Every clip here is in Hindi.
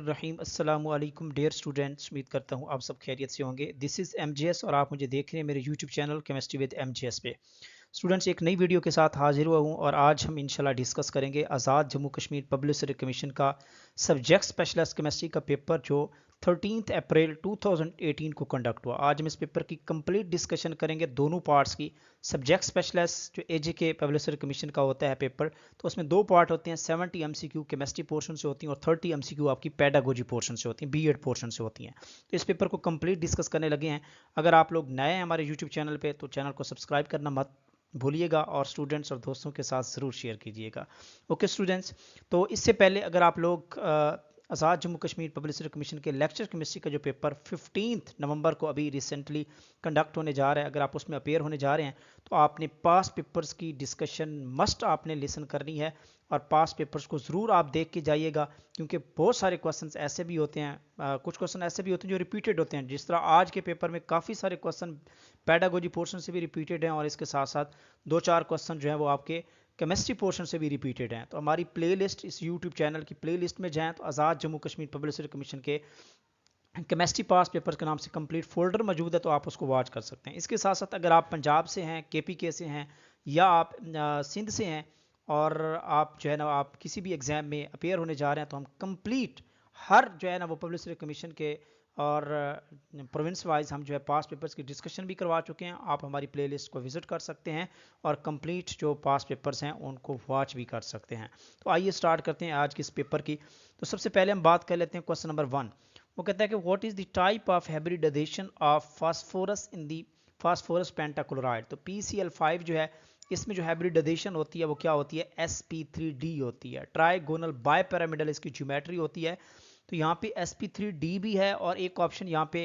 रहीम अस्सलामु अलैकुम डियर स्टूडेंट्स, उम्मीद करता हूँ आप सब खैरियत से होंगे। दिस इज़ एमजीएस और आप मुझे देख रहे हैं मेरे YouTube channel chemistry with MGS पे। स्टूडेंट्स, एक नई वीडियो के साथ हाजिर हुआ हूँ और आज हम इंशाल्लाह डिस्कस करेंगे Azad Jammu Kashmir public service commission का सब्जेक्ट स्पेशलिस्ट केमिस्ट्री का पेपर जो 13 अप्रैल 2018 को कंडक्ट हुआ। आज हम इस पेपर की कंप्लीट डिस्कशन करेंगे, दोनों पार्ट्स की। सब्जेक्ट स्पेशलिस्ट जो एजेके पब्लिक सर्विस कमीशन का होता है पेपर, तो उसमें दो पार्ट होते हैं। 70 एमसीक्यू केमिस्ट्री पोर्शन से होती हैं और 30 एमसीक्यू आपकी पेडागोजी पोर्शन से होती हैं, बीएड पोर्शन से होती हैं। तो इस पेपर को कंप्लीट डिस्कस करने लगे हैं। अगर आप लोग नए हैं हमारे यूट्यूब चैनल पे तो चैनल को सब्सक्राइब करना मत भूलिएगा और स्टूडेंट्स और दोस्तों के साथ ज़रूर शेयर कीजिएगा। ओके स्टूडेंट्स, तो इससे पहले अगर आप लोग Azad Jammu Kashmir public service commission के लेक्चर केमिस्ट्री का जो पेपर 15 नवंबर को अभी रिसेंटली कंडक्ट होने जा रहा है, अगर आप उसमें अपेयर होने जा रहे हैं तो आपने पास पेपर्स की डिस्कशन मस्ट आपने लिसन करनी है और पास पेपर्स को ज़रूर आप देख के जाइएगा, क्योंकि बहुत सारे क्वेश्चंस ऐसे भी होते हैं, कुछ क्वेश्चन ऐसे भी होते हैं जो रिपीटेड होते हैं। जिस तरह आज के पेपर में काफ़ी सारे क्वेश्चन पेडागोजी पोर्शन से भी रिपीटेड हैं और इसके साथ साथ दो चार क्वेश्चन जो है वो आपके केमिस्ट्री पोर्शन से भी रिपीटेड हैं। तो हमारी प्लेलिस्ट, इस यूट्यूब चैनल की प्लेलिस्ट में जाएं तो Azad Jammu Kashmir public service commission के केमिस्ट्री पास पेपर के नाम से कंप्लीट फोल्डर मौजूद है, तो आप उसको वॉच कर सकते हैं। इसके साथ साथ अगर आप पंजाब से हैं, केपीके से हैं या आप सिंध से हैं और आप जो है ना आप किसी भी एग्ज़ाम में अपेयर होने जा रहे हैं, तो हम कंप्लीट हर जो है ना वो पब्लिक सर्विस कमीशन के और प्रोविंस वाइज हम जो है पास पेपर्स की डिस्कशन भी करवा चुके हैं। आप हमारी प्लेलिस्ट को विजिट कर सकते हैं और कंप्लीट जो पास पेपर्स हैं उनको वॉच भी कर सकते हैं। तो आइए स्टार्ट करते हैं आज की इस पेपर की। तो सबसे पहले हम बात कर लेते हैं क्वेश्चन नंबर 1। वो कहता है कि what is the type of hybridization of phosphorus in the phosphorus pentachloride. तो PCl5 जो है, इसमें जो हाइब्रिडाइजेशन होती है वो क्या होती है, sp3d होती है। ट्राइगोनल बायपैरामिडल इसकी ज्योमेट्री होती है। तो यहाँ पे sp3d भी है और एक ऑप्शन यहाँ पे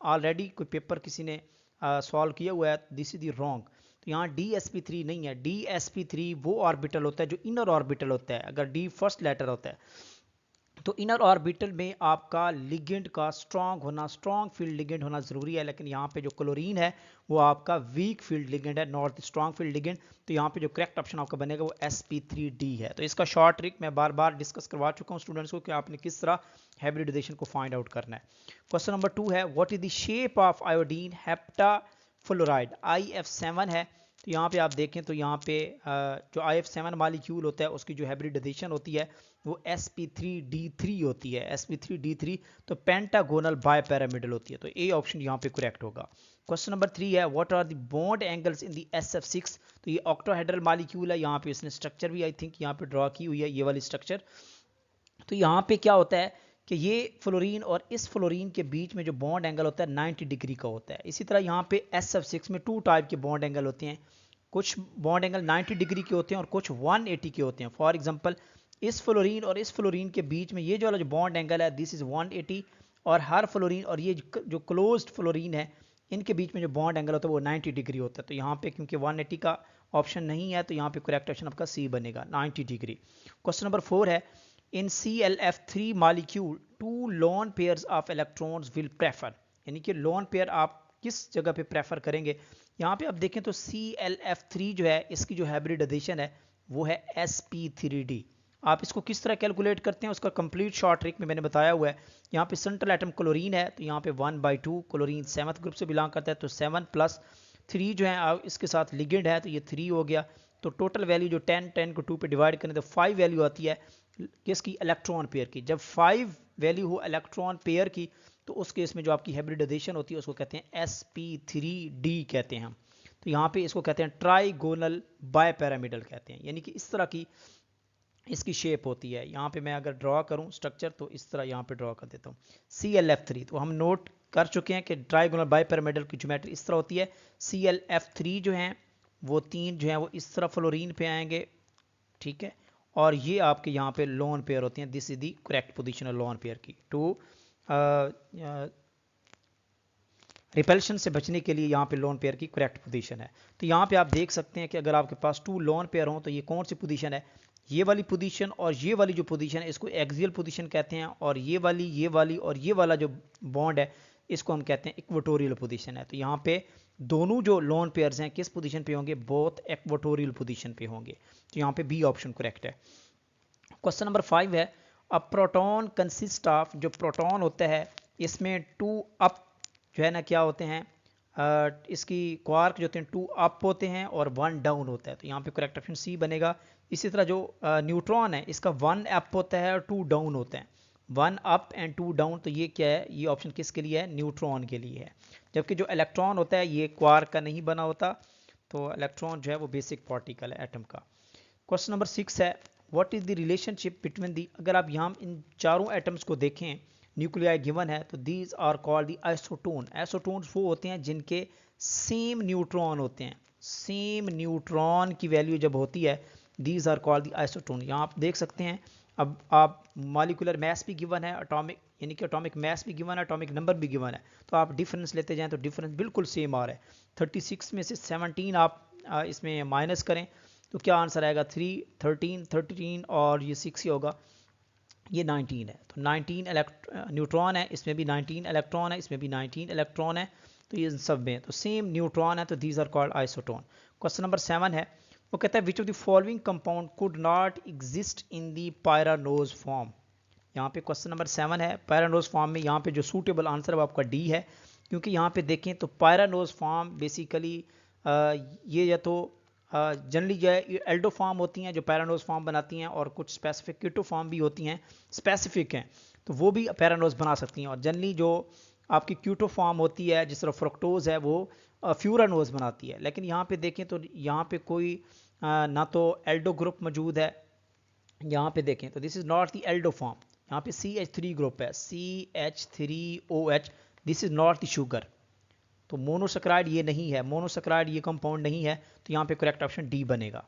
ऑलरेडी कोई पेपर किसी ने सॉल्व किया हुआ है, दिस इज द रॉन्ग। तो यहाँ dsp3 नहीं है। dsp3 वो ऑर्बिटल होता है जो इनर ऑर्बिटल होता है, अगर d फर्स्ट लेटर होता है तो इनर ऑर्बिटल में आपका लिगेंड का स्ट्रॉन्ग फील्ड लिगेंड होना जरूरी है। लेकिन यहाँ पे जो क्लोरीन है वो आपका वीक फील्ड लिगेंड है, नॉट स्ट्रॉन्ग फील्ड लिगेंड। तो यहाँ पे जो करेक्ट ऑप्शन आपका बनेगा वो sp3d है। तो इसका शॉर्ट ट्रिक मैं बार बार डिस्कस करवा चुका हूँ स्टूडेंट्स को कि आपने किस तरह हाइब्रिडाइजेशन को फाइंड आउट करना है। क्वेश्चन नंबर 2 है, what is the shape of iodine heptafluoride. IF7 है। तो यहाँ पे आप देखें तो यहाँ पे जो IF7 मॉलिक्यूल होता है उसकी जो हाइब्रिडाइजेशन होती है वो sp3d3 होती है। sp3d3 तो पेंटागोनल बायपैरामिडल होती है। तो ए ऑप्शन यहाँ पे करेक्ट होगा। क्वेश्चन नंबर 3 है, what are the bond angles in the SF6। तो ये ऑक्टोहेड्रल मॉलिक्यूल है। यहाँ पे इसने स्ट्रक्चर भी आई थिंक यहाँ पे ड्रॉ की हुई है, ये वाली स्ट्रक्चर। तो यहाँ पे क्या होता है कि ये फ्लोरीन और इस फ्लोरीन के बीच में जो बॉन्ड एंगल होता है 90 डिग्री का होता है। इसी तरह यहाँ पे SF6 में 2 टाइप के बॉन्ड एंगल होते हैं। कुछ बॉन्ड एंगल 90 डिग्री के होते हैं और कुछ 180 के होते हैं। फॉर एग्जांपल इस फ्लोरीन और इस फ्लोरीन के बीच में ये जो वाला जो बॉन्ड एंगल है दिस इज 180, और हर फ्लोरीन और ये जो क्लोज्ड फ्लोरीन है इनके बीच में जो बॉन्ड एंगल होता है वो 90 डिग्री होता है। तो यहाँ पे क्योंकि 180 का ऑप्शन नहीं है तो यहाँ पे करेक्ट ऑप्शन आपका सी बनेगा, 90 डिग्री। क्वेश्चन नंबर 4 है, इन ClF3 molecule 2 lone pairs of electrons will prefer. यानी कि लोन पेयर आप किस जगह पे प्रेफर करेंगे। यहाँ पे आप देखें तो ClF3 जो है इसकी जो हाइब्रिडाइजेशन है वो है sp3d। आप इसको किस तरह कैलकुलेट करते हैं उसका कंप्लीट शॉर्ट ट्रिक में मैंने बताया हुआ है। यहाँ पे सेंट्रल एटम क्लोरीन है तो यहाँ पे 1/2 क्लोरीन 7th ग्रुप से बिलोंग करता है, तो 7 + 3 जो है इसके साथ लिगेंड है तो ये 3 हो गया। तो टोटल वैल्यू जो 10 को 2 पे डिवाइड करें तो 5 वैल्यू आती है किसकी, इलेक्ट्रॉन पेयर की। जब 5 वैल्यू हो इलेक्ट्रॉन पेयर की तो उस केस में जो आपकी हाइब्रिडाइजेशन होती है उसको कहते हैं sp3d कहते हैं हम। तो यहाँ पे इसको कहते हैं ट्राइगोनल बायपैरामिडल कहते हैं। यानी कि इस तरह की इसकी शेप होती है। यहाँ पे मैं अगर ड्रॉ करूँ स्ट्रक्चर तो इस तरह यहाँ पे ड्रॉ कर देता हूँ ClF3। तो हम नोट कर चुके हैं कि ट्राइगोनल बायपैरामिडल की ज्योमेट्री इस तरह होती है। ClF3 जो है वो 3 जो है वो इस तरह फ्लोरीन पे आएंगे, ठीक है, और ये आपके यहाँ पे लोन पेयर होती हैं। This is the correct position of lone pair की। टू रिपल्शन से बचने के लिए यहाँ पे लोन पेयर की करेक्ट पोजीशन है। तो यहाँ पे आप देख सकते हैं कि अगर आपके पास 2 लोन पेयर हों तो ये कौन सी पोजीशन है, ये वाली पोजीशन और ये वाली जो पोजीशन है इसको एक्सियल पोजीशन कहते हैं, और ये वाली और ये वाला जो बॉन्ड है इसको हम कहते हैं इक्वेटोरियल पोजीशन है। तो यहाँ पे दोनों जो लोन पेयर्स हैं किस पोजीशन पे होंगे, बोथ इक्वेटोरियल पोजीशन पे होंगे। तो यहाँ पे बी ऑप्शन करेक्ट है। क्वेश्चन नंबर 5 है, अब प्रोटॉन कंसिस्ट ऑफ, जो प्रोटॉन होता है इसमें 2 अप जो है ना क्या होते हैं, इसकी क्वार्क जो होते हैं 2 अप होते हैं और 1 डाउन होता है, तो यहाँ पे करेक्ट ऑप्शन सी बनेगा। इसी तरह जो न्यूट्रॉन है इसका 1 अप होता है और 2 डाउन होते हैं, 1 अप एंड 2 डाउन, तो ये क्या है, ये ऑप्शन किसके लिए है, न्यूट्रॉन के लिए है। जबकि जो इलेक्ट्रॉन होता है ये क्वार्क का नहीं बना होता, तो इलेक्ट्रॉन जो है वो बेसिक पार्टिकल है एटम का। क्वेश्चन नंबर 6 है, what is the relationship between the, अगर आप यहाँ इन चारों एटम्स को देखें, न्यूक्लियाई गिवन है, तो these are called the isotone. Isotones वो होते हैं जिनके सेम न्यूट्रॉन होते हैं, सेम न्यूट्रॉन की वैल्यू जब होती है, these are called the isotone. यहाँ आप देख सकते हैं, अब आप मॉलिक्यूलर मैस भी गिवन है, एटॉमिक यानी कि एटॉमिक मैस भी गिवन है, एटॉमिक नंबर भी गिवन है, तो आप डिफरेंस लेते जाएं तो डिफरेंस बिल्कुल सेम आ रहा है। 36 में से 17 आप इसमें माइनस करें तो क्या आंसर आएगा, 3, 13, 13 और ये 6 ही होगा, ये 19 है। तो 19 न्यूट्रॉन है, इसमें भी 19 इलेक्ट्रॉन है, इसमें भी 19 इलेक्ट्रॉन है, तो ये सब में तो सेम न्यूट्रॉन है, तो these are called isotone. Question number 7 है, वो कहता है which of the following compound could not exist in the pyranose form. यहाँ पे क्वेश्चन नंबर 7 है, पायरानोज फॉर्म में यहाँ पे जो सूटेबल आंसर है वो आपका डी है, क्योंकि यहाँ पे देखें तो पायरानोज फॉर्म बेसिकली ये या तो जनरली जो है एल्डो फॉर्म होती हैं जो पैरानोज फॉर्म बनाती हैं, और कुछ स्पेसिफिक कीटो फॉर्म भी होती हैं, स्पेसिफिक हैं, तो वो भी पैरानोज बना सकती हैं। और जनरली जो आपकी क्यूटो फॉर्म होती है जिस तरह फ्रक्टोज है वो फ्यूरानोज बनाती है। लेकिन यहाँ पे देखें तो यहाँ पे कोई ना तो एल्डो ग्रुप मौजूद है, यहाँ पे देखें तो this is not the Aldo form, यहाँ पे CH3 ग्रुप है, CH3OH, this is not the sugar, तो मोनोसैकेराइड ये नहीं है, मोनोसैकेराइड ये कंपाउंड नहीं है, तो यहाँ पे करेक्ट ऑप्शन डी बनेगा।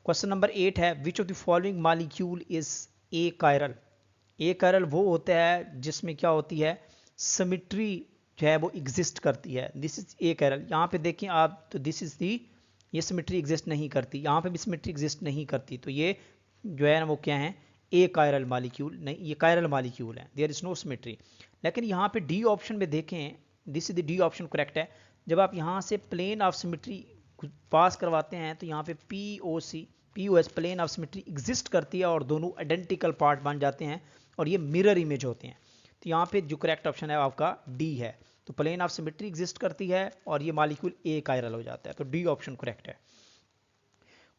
क्वेश्चन नंबर 8 है, which of the following molecule is a chiral. A chiral वो होता है जिसमें क्या होती है, सिमेट्री जो है वो एग्जिस्ट करती है, दिस इज ए कायरल। यहाँ पे देखें आप तो दिस इज दी, ये सिमेट्री एग्जिस्ट नहीं करती, यहाँ पे भी सिमेट्री एग्जिस्ट नहीं करती, तो ये जो है ना वो क्या है, ए कायरल मॉलिक्यूल नहीं, ये कायरल मॉलिक्यूल है, देयर इज नो सिमेट्री। लेकिन यहाँ पे डी ऑप्शन में देखें, this is the D option correct है। जब आप यहाँ से प्लेन ऑफ सिमेट्री पास करवाते हैं तो यहाँ पे POS plane of symmetry exist करती है और दोनों आइडेंटिकल पार्ट बन जाते हैं और ये मिरर इमेज होते हैं, तो यहाँ पे जो करेक्ट ऑप्शन है आपका डी है। तो प्लेन ऑफ सिमेट्री एग्जिस्ट करती है और ये मॉलिक्यूल ए कायरल हो जाता है, तो डी ऑप्शन करेक्ट है।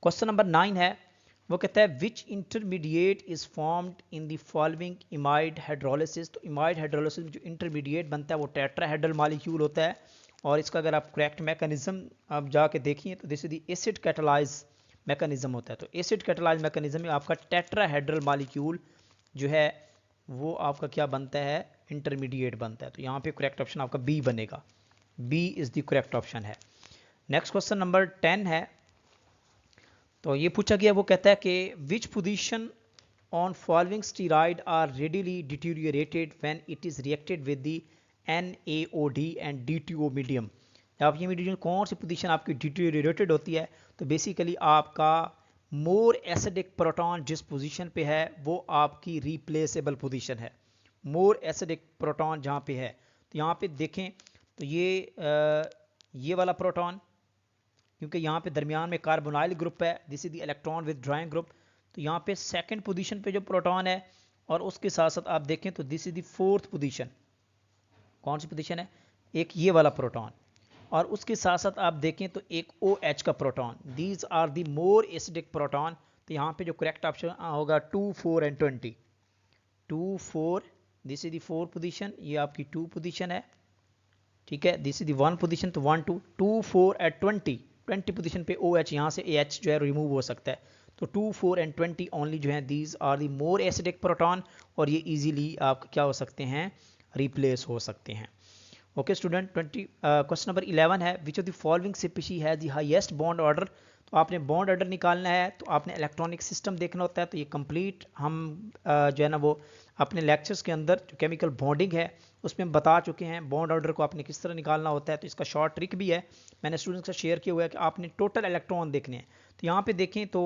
क्वेश्चन नंबर 9 है, वो कहता है which intermediate is formed in the following imide hydrolysis. तो इमाइड हाइड्रोलिसिस में जो इंटरमीडिएट बनता है वो टेट्राहेड्रल मॉलिक्यूल होता है, और इसका अगर आप करेक्ट मैकेनिज्म आप जाके देखिए तो this is the acid catalyse mechanism होता है। तो एसिड कैटालाइज मैकेनिज्म में आपका टेट्राहेड्रल मॉलिक्यूल जो है वो आपका क्या बनता है, इंटरमीडिएट बनता है, तो यहाँ पे करेक्ट ऑप्शन आपका बी बनेगा, B is the correct option है। नेक्स्ट क्वेश्चन नंबर 10 है, तो ये पूछा गया, वो कहता है कि which position on following steroid are readily deteriorated when it is reacted with the NaOD and DTO medium. आप ये मीडियम कौन सी पोजीशन आपकी डिटीरियोरेटेड होती है, तो बेसिकली आपका मोर एसिडिक प्रोटॉन जिस पोजीशन पे है वो आपकी रिप्लेसेबल पोजीशन है, मोर एसिडिक प्रोटॉन जहाँ पे है। तो यहाँ पे देखें तो ये वाला प्रोटॉन, क्योंकि यहाँ पे दरमियान में कार्बोनाइल ग्रुप है, this is the electron withdrawing group, तो यहाँ पे सेकंड पोजीशन पे जो प्रोटॉन है, और उसके साथ साथ आप देखें तो this is the fourth position, कौन सी पोजीशन है, एक ये वाला प्रोटॉन, और उसके साथ साथ आप देखें तो एक OH का proton, these are the more acidic proton. तो यहाँ पे जो करेक्ट ऑप्शन होगा 2, 4 and 20, 2, 4, this is the 4 position, ये आपकी 2 पोजीशन है, ठीक है, दिस इज द 1 पोजीशन, तो 1, 2, 2, 4 एंड 20 पोजीशन पे OH, यहाँ से AH जो है रिमूव हो सकता है, तो 2, 4 एंड 20 ओनली जो है these are the more acidic proton, और ये इजीली आपका क्या हो सकते हैं, रिप्लेस हो सकते हैं। ओके स्टूडेंट, क्वेश्चन नंबर 11 है, which of the following species has the highest bond order. तो आपने बॉन्ड ऑर्डर निकालना है, तो आपने इलेक्ट्रॉनिक सिस्टम देखना होता है, तो ये कंप्लीट हम जो है ना वो अपने लेक्चर्स के अंदर जो केमिकल बॉन्डिंग है उसमें हम बता चुके हैं, बॉन्ड ऑर्डर को आपने किस तरह निकालना होता है। तो इसका शॉर्ट ट्रिक भी है, मैंने स्टूडेंट्स का शेयर किया हुआ है कि आपने टोटल इलेक्ट्रॉन देखने हैं। तो यहाँ पे देखें तो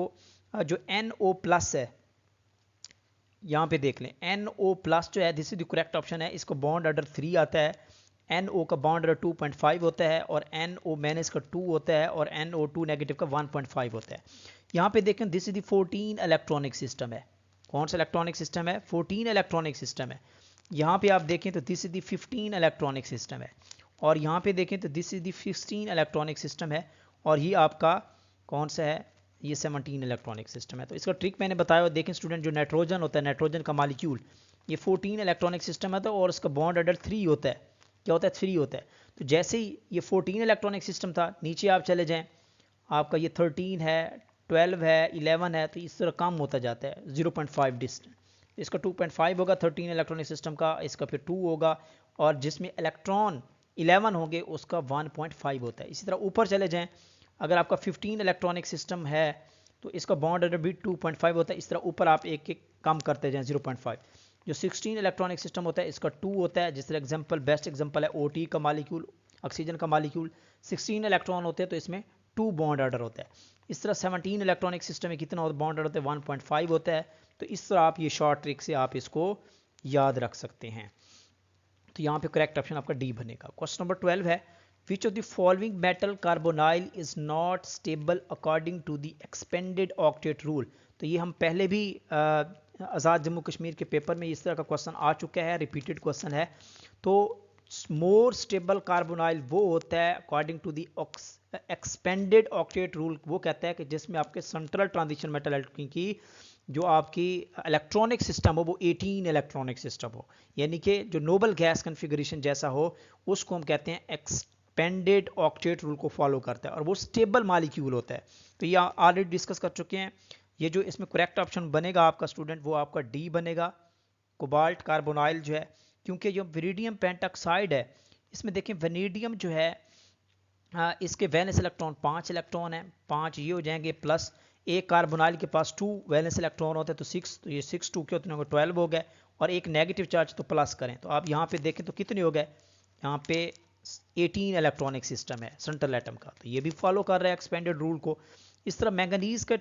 जो NO+ है, यहाँ पे देख लें NO+ जो है this is the correct option है, इसको बॉन्ड ऑर्डर 3 आता है, NO का बॉन्ड ऑर्डर 2.5 होता है, और NO- का 2 होता है, और NO2- का 1.5 होता है। यहाँ पे देखें this is the 14 electronic system है, कौन सा इलेक्ट्रॉनिक सिस्टम है? 14 इलेक्ट्रॉनिक सिस्टम है। यहाँ पे आप देखें तो this is the 15 electronic system है, और यहाँ पे देखें तो this is the 16 electronic system है, और ये आपका कौन सा है? ये 17 इलेक्ट्रॉनिक सिस्टम है। तो इसका ट्रिक मैंने बताया, देखें स्टूडेंट, जो नाइट्रोजन होता है, नाइट्रोजन का मालिक्यूल, ये 14 इलेक्ट्रॉनिक सिस्टम है, तो और उसका बॉन्ड ऑर्डर 3 होता है। क्या होता है? 3 होता है। तो जैसे ही ये 14 इलेक्ट्रॉनिक सिस्टम था, नीचे आप चले जाएं, आपका ये 13 है, 12 है, 11 है, तो इस तरह कम होता जाता है 0.5 डिस्टेंस। इसका 2.5 होगा 13 इलेक्ट्रॉनिक सिस्टम का, इसका फिर 2 होगा, और जिसमें इलेक्ट्रॉन 11 होंगे उसका 1.5 होता है। इसी तरह ऊपर चले जाएं, अगर आपका 15 इलेक्ट्रॉनिक सिस्टम है तो इसका बॉन्ड ऑर्डर भी 2.5 होता है। इस तरह ऊपर आप एक एक कम करते जाएं 0.5। जो 16 इलेक्ट्रॉनिक सिस्टम होता है इसका 2 होता है। जिस तरह एग्जांपल, बेस्ट एग्जांपल है OT का मालिक्यूल, ऑक्सीजन का मालिक्यूल, 16 इलेक्ट्रॉन होते हैं तो इसमें 2 बॉन्ड ऑर्डर होता है। इस तरह 17 इलेक्ट्रॉनिक सिस्टम में कितना बॉन्ड ऑर्डर होता है? 1.5 होता है। तो इस तरह आप ये शॉर्ट ट्रिक से आप इसको याद रख सकते हैं। तो यहाँ पे करेक्ट ऑप्शन आपका डी बनेगा। क्वेश्चन नंबर 12 है, which of the following metal carbonyl is not stable according to the expanded octet rule. तो ये हम पहले भी आज़ाद जम्मू कश्मीर के पेपर में इस तरह का क्वेश्चन आ चुका है, रिपीटेड क्वेश्चन है। तो मोर स्टेबल कार्बोनाइल वो होता है according to the expanded octet rule, वो कहता है कि जिसमें आपके सेंट्रल ट्रांजिशन मेटल की जो आपकी इलेक्ट्रॉनिक सिस्टम हो वो 18 इलेक्ट्रॉनिक सिस्टम हो, यानी कि जो नोबल गैस कन्फिगरेशन जैसा हो, उसको हम कहते हैं एक्सपेंडेड ऑक्टेट रूल को फॉलो करता है, और वो स्टेबल मालिक्यूल होता है। तो ये ऑलरेडी डिस्कस कर चुके हैं। ये जो इसमें करेक्ट ऑप्शन बनेगा आपका स्टूडेंट, वो आपका डी बनेगा, कोबाल्ट कार्बोनाइल जो है। क्योंकि जो वेनेडियम पेंटॉक्साइड है, इसमें देखें वेनेडियम जो है, इसके वैलेंस इलेक्ट्रॉन 5 इलेक्ट्रॉन है, 5 ये हो जाएंगे, प्लस एक कार्बोनाइल के पास 2 वैलेंस इलेक्ट्रॉन होते हैं, तो 6, तो ये 6 2 के उतने हो गए 12 हो गए, और एक नेगेटिव चार्ज तो प्लस करें तो आप यहाँ पे देखें तो कितने हो गए? यहाँ पे 18 इलेक्ट्रॉनिक सिस्टम है सेंट्रल एटम का, तो ये भी फॉलो कर रहा है एक्सपेंडेड रूल को। इस तरह मैंगनीज के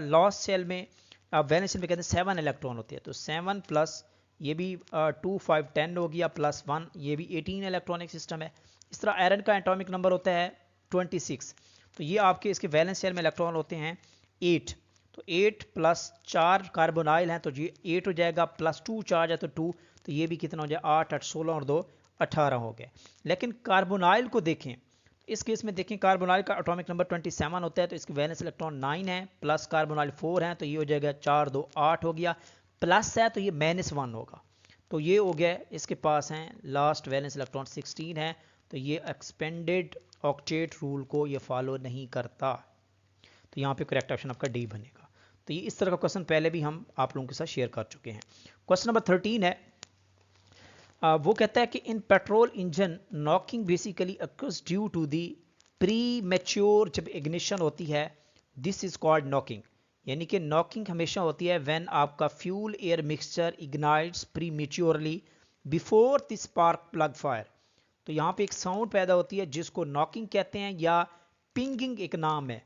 लॉस सेल में, वैलेंस सेल में कहते हैं 7 इलेक्ट्रॉन होते हैं, तो 7 प्लस ये भी 2 5 10 हो गया, प्लस 1 ये भी 18 इलेक्ट्रॉनिक सिस्टम है। इस तरह आयरन का एटॉमिक नंबर होता है 26, तो ये आपके इसके वैलेंस शेल में इलेक्ट्रॉन होते हैं 8, तो 8 प्लस 4 कार्बोनाइल हैं तो ये 8 हो जाएगा, प्लस 2 चार्ज है तो 2, तो ये भी कितना हो जाए 8 8 16 और 2 18 हो गए। लेकिन कार्बोनाइल को देखें, इस केस में देखें कार्बोनाइल का एटॉमिक नंबर 27 होता है, तो इसके वैलेंस इलेक्ट्रॉन 9 है, प्लस कार्बोनाइल 4 हैं, तो ये हो जाएगा 4 2 8 हो गया, प्लस है तो ये -1 होगा, तो ये हो गया इसके पास हैं लास्ट वैलेंस इलेक्ट्रॉन 16 है, तो ये एक्सपेंडेड ऑक्टेट रूल को ये फॉलो नहीं करता। तो यहाँ पे करेक्ट ऑप्शन आपका डी बनेगा। तो ये इस तरह का क्वेश्चन पहले भी हम आप लोगों के साथ शेयर कर चुके हैं। क्वेश्चन नंबर 13 है, वो कहता है कि in petrol engine knocking basically occurs due to the premature, जब इग्निशन होती है, दिस इज कॉल्ड नॉकिंग, यानी कि नॉकिंग हमेशा होती है व्हेन आपका fuel air mixture ignites pre maturely before the spark plug fire. तो यहाँ पे एक साउंड पैदा होती है जिसको नॉकिंग कहते हैं, या पिंगिंग एक नाम है,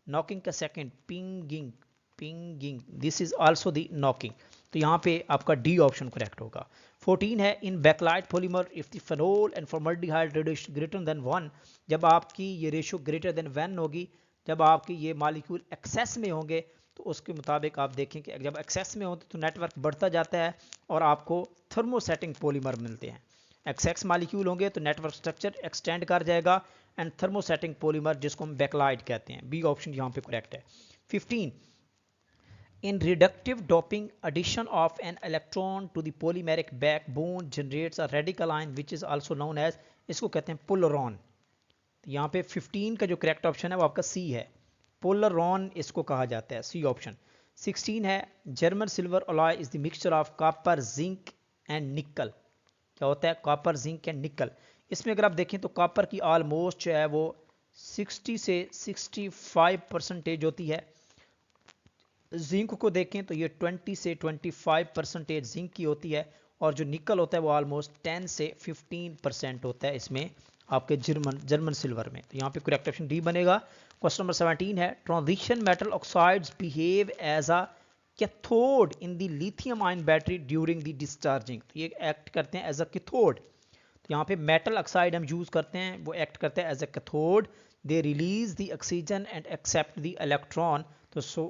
नॉकिंग का second pinging, pinging, this is also the knocking. तो यहाँ पे आपका डी ऑप्शन करेक्ट होगा। 14 है, in bakelite polymer if the phenol and formaldehyde ratio greater than 1, जब आपकी ये रेशियो ग्रेटर देन 1 होगी, जब आपकी ये मॉलिक्यूल एक्सेस में होंगे, तो उसके मुताबिक आप देखें कि जब एक्सेस में होते तो नेटवर्क बढ़ता जाता है और आपको थर्मोसेटिंग पॉलीमर मिलते हैं। एक्सेस मॉलिक्यूल होंगे तो नेटवर्क स्ट्रक्चर एक्सटेंड कर जाएगा, एंड थर्मोसेटिंग पॉलीमर जिसको हम बैकलाइट कहते हैं। बी ऑप्शन यहाँ पे करेक्ट है। 15, in reductive doping addition of an electron to the polymeric backbone generates a radical ion which is also known as, इसको कहते हैं पोलरॉन। तो यहाँ पे 15 का जो करेक्ट ऑप्शन है वो आपका सी है, पोलरॉन इसको कहा जाता है, सी ऑप्शन। 16 है, German silver alloy is the mixture of copper zinc and nickel. क्या होता है? कॉपर जिंक एंड निकल। इसमें अगर आप देखें तो कॉपर की ऑलमोस्ट जो है वो 60 से 65% होती है, जिंक को देखें तो ये 20 से 25% जिंक की होती है, और जो निकल होता है वो ऑलमोस्ट 10 से 15% होता है इसमें आपके जर्मन सिल्वर में। तो यहाँ पे करेक्ट ऑप्शन डी बनेगा। क्वेश्चन नंबर 17 है, transition metal oxides behave as a cathode in the lithium ion battery during the discharging. तो ये एक्ट करते हैं एज अ कैथोड। तो यहाँ पे मेटल ऑक्साइड हम यूज करते हैं, वो एक्ट करते हैं as a cathode, they release the oxygen and accept the electron. तो so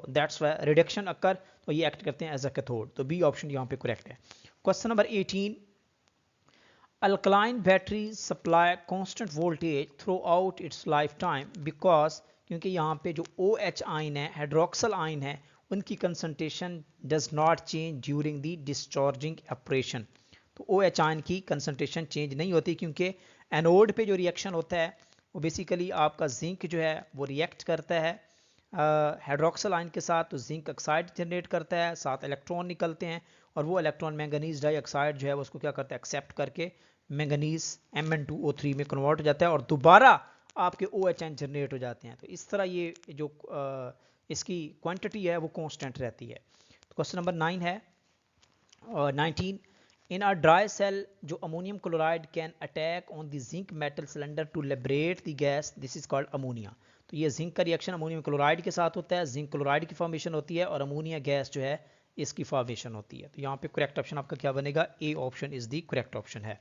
that's why reduction occur, तो ये एक्ट करते हैं एज अ कैथोड। तो बी ऑप्शन यहाँ पे करेक्ट है। Question number 18, alkaline battery supply constant voltage throughout its lifetime because, क्योंकि यहाँ पे जो OH आइन है, हाइड्रोक्सल आइन है, उनकी concentration does not change during the discharging operation. तो OH आइन की कंसंट्रेशन चेंज नहीं होती, क्योंकि एनोड पे जो रिएक्शन होता है वो बेसिकली आपका जिंक जो है वो रिएक्ट करता है हाइड्रोक्सल आयन के साथ, तो जिंक ऑक्साइड जनरेट करता है, साथ इलेक्ट्रॉन निकलते हैं, और वो इलेक्ट्रॉन मैंगनीज डाइऑक्साइड जो है वो उसको क्या करता है, एक्सेप्ट करके मैंगनीज Mn2O3 में कन्वर्ट हो जाता है और दोबारा आपके OH आयन जनरेट हो जाते हैं। तो इस तरह ये जो इसकी क्वांटिटी है वो कांस्टेंट रहती है। तो क्वेश्चन नंबर 9 है 19, इन अ ड्राई सेल जो ammonium chloride can attack on the zinc metal cylinder to liberate the gas, this is called ammonia. तो ये जिंक का रिएक्शन अमोनियम क्लोराइड के साथ होता है, जिंक क्लोराइड की फॉर्मेशन होती है और अमोनिया गैस जो है इसकी फॉर्मेशन होती है। तो यहाँ पे करेक्ट ऑप्शन आपका क्या बनेगा, A option is the correct option है।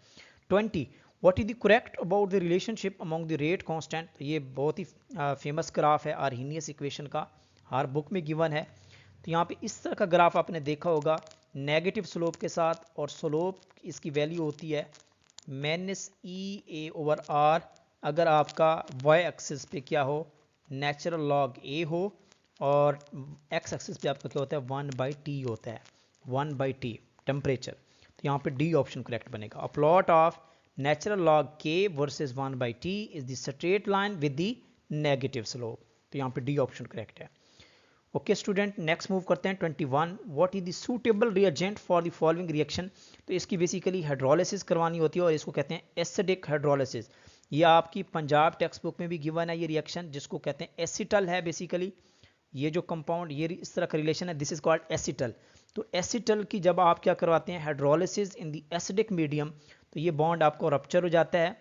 20, what is the correct about the relationship among the rate constant. तो ये बहुत ही फेमस ग्राफ है आर्हीनियस इक्वेशन का, हर बुक में गिवन है। तो यहाँ पे इस तरह का ग्राफ आपने देखा होगा नेगेटिव स्लोप के साथ, और स्लोप इसकी वैल्यू होती है -EA/R अगर आपका वाई एक्सिस पे क्या हो, नेचुरल लॉग ए हो, और एक्स एक्सिस पे आपका क्या होता है 1/T होता है, 1/T टेम्परेचर। तो यहाँ पे डी ऑप्शन करेक्ट बनेगा। A plot of natural log k versus 1/T is the straight line with the negative slope. तो यहाँ पे डी ऑप्शन करेक्ट है। ओके स्टूडेंट, नेक्स्ट मूव करते हैं 21, what is the suitable reagent for the following reaction. तो इसकी बेसिकली हाइड्रोलिसिस करवानी होती है और इसको कहते हैं एसिडिक हाइड्रोलिसिस। ये आपकी पंजाब टेक्स्ट बुक में भी गिवन है ये रिएक्शन, जिसको कहते हैं एसिटल है बेसिकली। ये जो कंपाउंड ये इस तरह का रिलेशन है, दिस इज कॉल्ड एसिटल। तो एसिटल की जब आप क्या करवाते हैं hydrolysis in the acidic medium, तो ये बॉन्ड आपको रप्चर हो जाता है,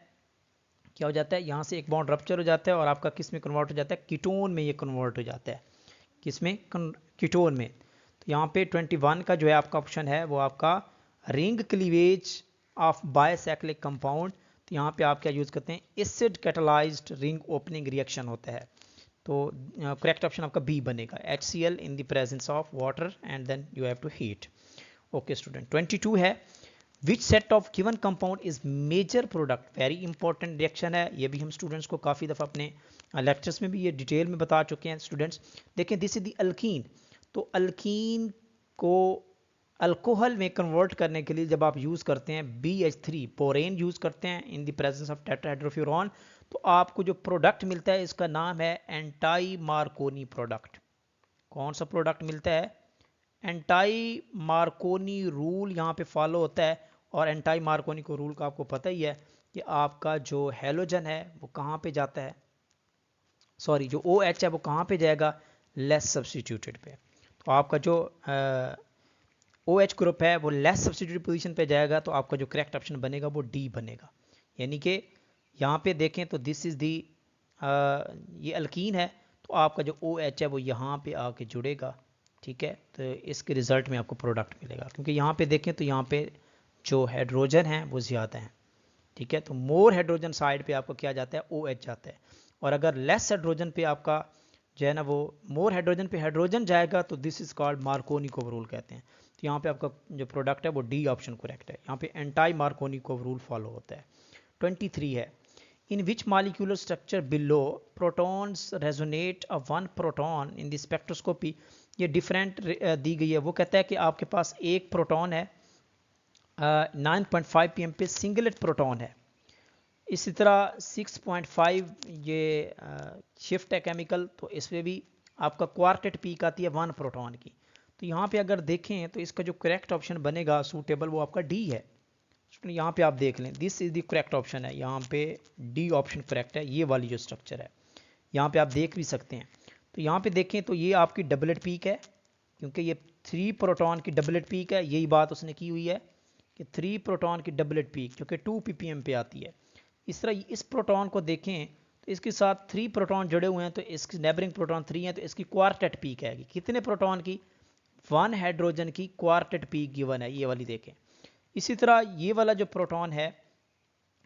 क्या हो जाता है, यहाँ से एक बॉन्ड रप्चर हो जाता है और आपका किस में कन्वर्ट हो जाता है, कीटोन में ये कन्वर्ट हो जाता है, किसमें, कीटोन में। तो यहाँ पे 21 का जो है आपका ऑप्शन है वो आपका ring cleavage of bicyclic compound. तो यहाँ पे आप क्या यूज़ करते हैं, acid catalysed ring opening reaction होता है। तो करेक्ट ऑप्शन आपका बी बनेगा, HCl in the presence of water and then you have to heat. Okay student, 22 है, which set of given compound is major product. Very important reaction है, ये भी हम स्टूडेंट्स को काफ़ी दफ़ा अपने लेक्चर्स में भी ये डिटेल में बता चुके हैं स्टूडेंट्स। देखें दिस इज द अल्कीन। तो अल्कीन को अल्कोहल में कन्वर्ट करने के लिए जब आप यूज़ करते हैं BH3 बोरेन यूज़ करते हैं इन द प्रेजेंस ऑफ टेट्राहाइड्रोफ्यूरॉन, तो आपको जो प्रोडक्ट मिलता है इसका नाम है एंटाई मार्कोनी प्रोडक्ट। कौन सा प्रोडक्ट मिलता है, एंटाई मार्कोनी रूल यहाँ पे फॉलो होता है। और एंटाई मार्कोनी को रूल का आपको पता ही है कि आपका जो हेलोजन है वो कहाँ पे जाता है, सॉरी जो OH है वो कहाँ पे जाएगा, लेस सब्सटीट्यूटेड पे। तो आपका जो OH ग्रुप है वो लेस सब्सटीट्यूटेड पोजीशन पे जाएगा, तो आपका जो करेक्ट ऑप्शन बनेगा वो डी बनेगा। यानी कि यहाँ पे देखें तो दिस इज दी ये अल्कीन है, तो आपका जो OH है वो यहाँ पे आके जुड़ेगा, ठीक है। तो इसके रिजल्ट में आपको प्रोडक्ट मिलेगा, क्योंकि यहाँ पे देखें तो यहाँ पे जो हाइड्रोजन है वो ज़्यादा है, ठीक है। तो मोर हाइड्रोजन साइड पे आपको क्या जाता है, OH जाता है। और अगर लेस हाइड्रोजन पे आपका जो है ना वो मोर हाइड्रोजन पे हाइड्रोजन जाएगा, तो this is called Markovnikov rule कहते हैं। तो यहाँ पे आपका जो प्रोडक्ट है वो डी ऑप्शन करेक्ट है, यहाँ पे एंटाई मार्कोनिकोव रूल फॉलो होता है। 23 है, in which molecular structure below protons resonate a one proton in the spectroscopy. ये डिफरेंट दी गई है, वो कहता है कि आपके पास एक प्रोटॉन है 9.5 pm पे सिंगलेट प्रोटॉन है, इसी तरह 6.5 ये शिफ्ट है केमिकल, तो इसमें भी आपका क्वार्टेट पीक आती है 1 प्रोटॉन की। तो यहाँ पे अगर देखें तो इसका जो करेक्ट ऑप्शन बनेगा सूटेबल वो आपका डी है। यहाँ पे आप देख लें this is the correct option है, यहाँ पे डी ऑप्शन करेक्ट है, ये वाली जो स्ट्रक्चर है यहाँ पे आप देख भी सकते हैं। तो यहाँ पे देखें तो ये आपकी डबलेट पीक है, क्योंकि ये 3 प्रोटॉन की डबलेट पीक है, यही बात उसने की हुई है कि 3 प्रोटॉन की डबलेट पीक जो कि 2 ppm पे आती है। इस तरह इस प्रोटॉन को देखें तो इसके साथ 3 प्रोटॉन जुड़े हुए हैं, तो इसकी नेबरिंग प्रोटॉन 3 है, तो इसकी क्वार्टेट पीक है। कितने प्रोटॉन की, 1 हाइड्रोजन की क्वार्टेट पीक गिवन है, ये वाली देखें। इसी तरह ये वाला जो प्रोटॉन है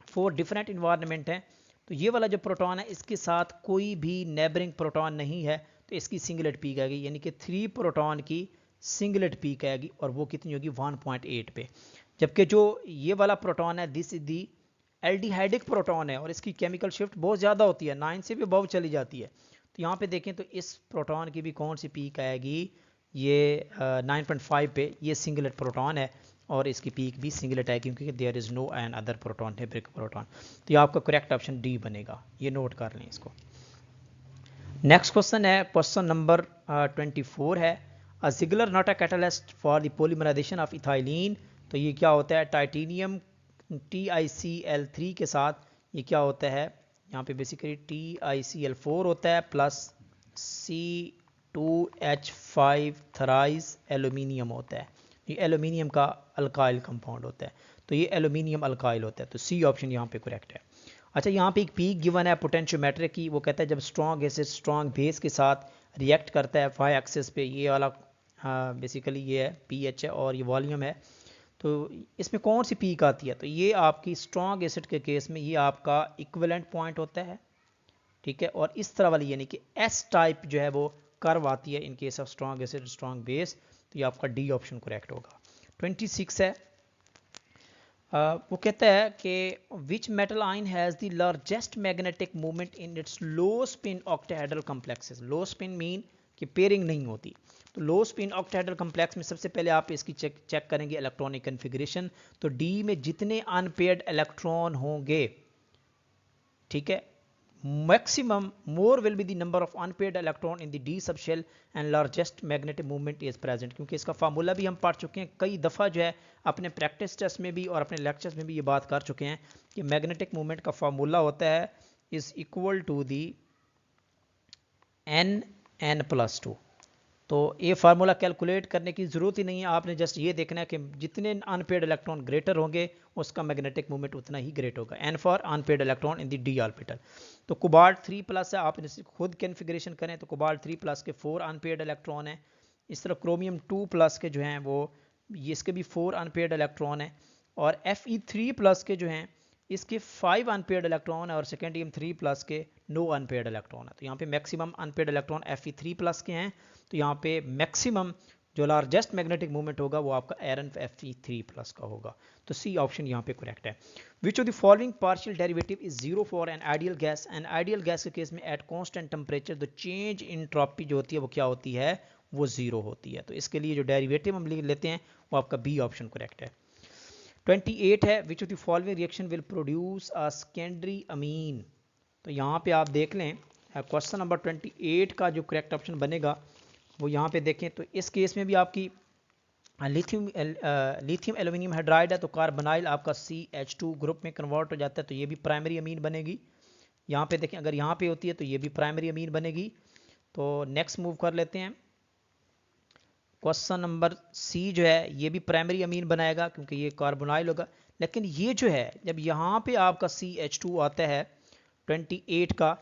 4 डिफरेंट इन्वायरमेंट है, तो ये वाला जो प्रोटॉन है इसके साथ कोई भी नेबरिंग प्रोटॉन नहीं है, तो इसकी सिंगलेट पीक आएगी, यानी कि 3 प्रोटॉन की सिंगलेट पीक आएगी और वो कितनी होगी 1.8 पे। जबकि जो ये वाला प्रोटॉन है this is the aldehydic proton है और इसकी केमिकल शिफ्ट बहुत ज़्यादा होती है, 9 से भी अबव चली जाती है। तो यहाँ पे देखें तो इस प्रोटॉन की भी कौन सी पीक आएगी, ये 9.5 पे, ये सिंगलेट प्रोटॉन है और इसकी पीक भी सिंगलेट है क्योंकि there is no an other proton है ब्रिक प्रोटॉन। तो ये आपका करेक्ट ऑप्शन डी बनेगा, ये नोट कर लें इसको। नेक्स्ट क्वेश्चन है क्वेश्चन नंबर 24 है a Ziegler Natta a catalyst for the polymerisation of ethylene. तो ये क्या होता है, टाइटेनियम TiCl3 के साथ ये क्या होता है, यहाँ पे बेसिकली TiCl4 होता है प्लस C2H5 थराइज एल्यूमिनियम होता है। ये एल्यूमिनियम का अल्काइल कंपाउंड होता है, तो ये एल्यूमिनियम अल्काइल होता है, तो सी ऑप्शन यहाँ पे करेक्ट है। अच्छा, यहाँ पे एक पीक गिवन है पोटेंशियोमेट्रिक की, वो कहता है जब स्ट्रॉन्ग एसिड स्ट्रॉन्ग बेस के साथ रिएक्ट करता है वाई एक्सिस पे, ये वाला बेसिकली ये है pH है और ये वॉल्यूम है, तो इसमें कौन सी पीक आती है, तो ये आपकी स्ट्रॉन्ग एसिड के केस में ये आपका इक्विवेलेंट पॉइंट होता है, ठीक है। और इस तरह वाली यानी कि एस टाइप जो है वो कर्व आती है in case of strong acid strong base, तो ये आपका डी ऑप्शन करेक्ट होगा। 26 है वो कहता है कि which metal ion has the largest magnetic movement in its low spin octahedral complexes. Low spin mean कि पेयरिंग नहीं होती, तो लो स्पिन ऑक्टाहेड्रल कॉम्प्लेक्स में सबसे पहले आप इसकी चेक करेंगे इलेक्ट्रॉनिक कन्फिग्रेशन, तो डी में जितने अनपेयर्ड इलेक्ट्रॉन होंगे, ठीक है, maximum more will be the number of unpaired electron in the d subshell and largest magnetic movement is present। क्योंकि इसका फार्मूला भी हम पढ़ चुके हैं कई दफ़ा जो है, अपने प्रैक्टिस टेस्ट में भी और अपने लेक्चर्स में भी ये बात कर चुके हैं कि मैग्नेटिक मूवमेंट का फार्मूला होता है is equal to the n+2। तो ये फार्मूला कैलकुलेट करने की ज़रूरत ही नहीं है, आपने जस्ट ये देखना है कि जितने अनपेयर्ड इलेक्ट्रॉन ग्रेटर होंगे उसका मैग्नेटिक मूवमेंट उतना ही ग्रेट होगा। n for unpaired electron in the D orbital. तो कोबाल्ट 3+ है, आप इसे खुद कॉन्फ़िगरेशन करें तो कोबाल्ट 3+ के 4 अनपेयर्ड इलेक्ट्रॉन हैं। इस तरह क्रोमियम 2+ के जो हैं वो इसके भी 4 अनपेयर्ड इलेक्ट्रॉन हैं, और Fe3+ के जो हैं इसके 5 अनपेयर्ड इलेक्ट्रॉन है और सेकेंडियम 3+ के नो अनपेयर्ड इलेक्ट्रॉन है। तो यहाँ पे मैक्सिमम अनपेयर्ड इलेक्ट्रॉन Fe3+ के हैं, तो यहाँ पे मैक्सिमम जो लार्जेस्ट मैग्नेटिक मूवमेंट होगा वो आपका आयरन Fe3+ का होगा, तो सी ऑप्शन यहाँ पे करेक्ट है। Which of the following partial derivative is zero for an ideal gas. An ideal gas के केस में at constant temperature the change in entropy जो होती है वो क्या होती है, वो जीरो होती है। तो इसके लिए जो डेरिवेटिव हम लेते हैं वो आपका बी ऑप्शन करेक्ट है। 28 है which of the following reaction will produce a secondary amine. तो यहाँ पे आप देख लें क्वेश्चन नंबर 28 का जो करेक्ट ऑप्शन बनेगा वो यहाँ पे देखें, तो इस केस में भी आपकी लिथियम एल्यूमिनियम हाइड्राइड है, तो कार्बोनाइल आपका CH2 ग्रुप में कन्वर्ट हो जाता है, तो ये भी प्राइमरी अमीन बनेगी। यहाँ पे देखें अगर यहाँ पे होती है तो ये भी प्राइमरी अमीन बनेगी। तो नेक्स्ट मूव कर लेते हैं, क्वेश्चन नंबर सी जो है ये भी प्राइमरी अमीन बनाएगा क्योंकि ये कार्बोनाइल होगा। लेकिन ये जो है जब यहाँ पे आपका CH2 आता है 28 का,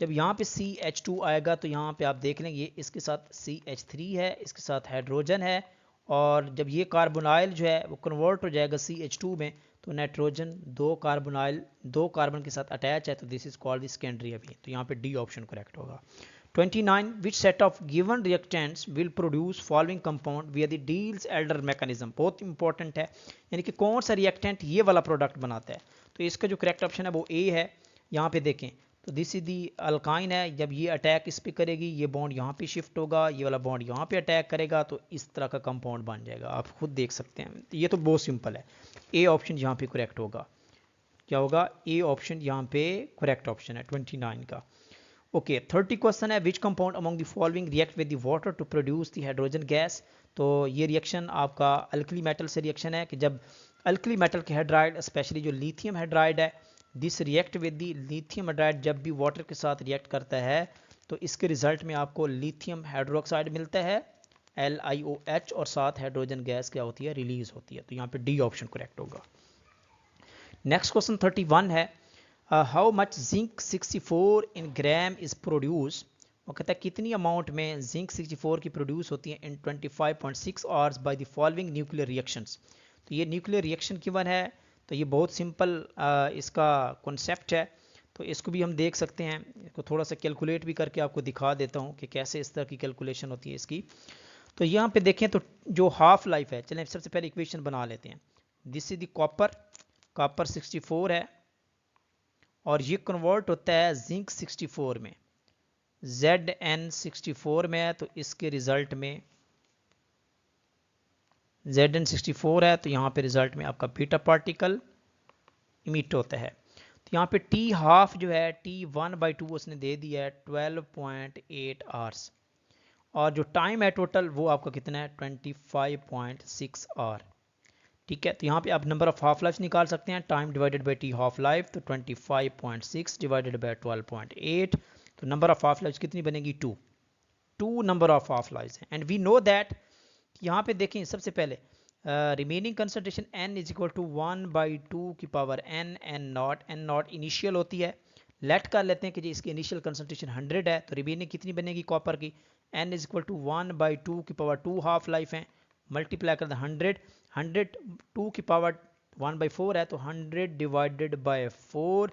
जब यहाँ पे CH2 आएगा तो यहाँ पे आप देख लें ये इसके साथ CH3 है, इसके साथ हाइड्रोजन है, और जब ये कार्बोनाइल जो है वो कन्वर्ट हो जाएगा CH2 में, तो नाइट्रोजन 2 कार्बन के साथ अटैच है, तो this is called the secondary amine. तो यहाँ पे डी ऑप्शन करेक्ट होगा। 29 which set of given reactants will produce following compound via the Diels-Alder mechanism। बहुत इंपॉर्टेंट है, यानी कि कौन सा रिएक्टेंट ये वाला प्रोडक्ट बनाता है। तो इसका जो करेक्ट ऑप्शन है वो ए है। यहाँ पे देखें तो दिस इज दी अल्काइन है, जब ये अटैक इस पे करेगी ये बॉन्ड यहाँ पे शिफ्ट होगा, ये वाला बॉन्ड यहाँ पे अटैक करेगा, तो इस तरह का कंपाउंड बन जाएगा, आप खुद देख सकते हैं। ये तो बहुत सिंपल है, ए ऑप्शन यहाँ पे करेक्ट होगा। क्या होगा, ए ऑप्शन यहाँ पे करेक्ट ऑप्शन है 29 का। ओके 30 क्वेश्चन है which compound among the following react with the water to produce the hydrogen gas. तो ये रिएक्शन आपका अल्कली मेटल से रिएक्शन है कि जब अल्कली मेटल के हाइड्राइड स्पेशली जो लिथियम हाइड्राइड है this react with the lithium hydride, जब भी वाटर के साथ रिएक्ट करता है तो इसके रिजल्ट में आपको लिथियम हाइड्रोक्साइड मिलता है LiOH, और साथ हाइड्रोजन गैस क्या होती है, रिलीज होती है। तो यहाँ पे डी ऑप्शन करेक्ट होगा। नेक्स्ट क्वेश्चन 31 है how much zinc 64 in gram is produce. वो कहता है कितनी अमाउंट में जिंक 64 की प्रोड्यूस होती है इन 25.6 hours by the following nuclear reactions. तो ये न्यूक्लियर रिएक्शन गिवन है, तो ये बहुत सिंपल इसका कॉन्सेप्ट है। तो इसको भी हम देख सकते हैं, इसको थोड़ा सा कैलकुलेट भी करके आपको दिखा देता हूँ कि कैसे इस तरह की कैलकुलेशन होती है इसकी। तो यहाँ पे देखें तो जो हाफ लाइफ है, चलें सबसे पहले इक्वेशन बना लेते हैं। दिस इज द कॉपर 64 है और ये कन्वर्ट होता है जिंक 64 में, Zn 64 में है, तो इसके रिजल्ट में Zn 64 है, तो यहाँ पे रिजल्ट में आपका बीटा पार्टिकल इमिट होता है। तो यहाँ पे T हाफ जो है T1/2 उसने दे दिया है 12.8 आवर्स, और जो टाइम है टोटल वो आपका कितना है 25.6 आवर। ठीक है, तो यहाँ पे आप नंबर ऑफ हाफ लाइफ निकाल सकते हैं, time divided by T half life, तो 25.6 डिवाइडेड बाई 12.8, तो नंबर ऑफ हाफ लाइफ कितनी बनेगी 2 नंबर ऑफ हाफ लाइफ हैं। एंड वी नो दैट, यहाँ पे देखें सबसे पहले remaining concentration n is equal to 1/2 की पावर n नॉट इनिशियल होती है। लेट कर लेते हैं कि जी इसकी इनिशियल कंसंट्रेशन 100 है, तो रिमेनिंग कितनी बनेगी कॉपर की, n इज इक्वल टू 1/2 की पावर 2 हाफ लाइफ है, मल्टीप्लाई कर दें 100 2 की पावर 1/4 है, तो 100 डिवाइडेड बाय 4,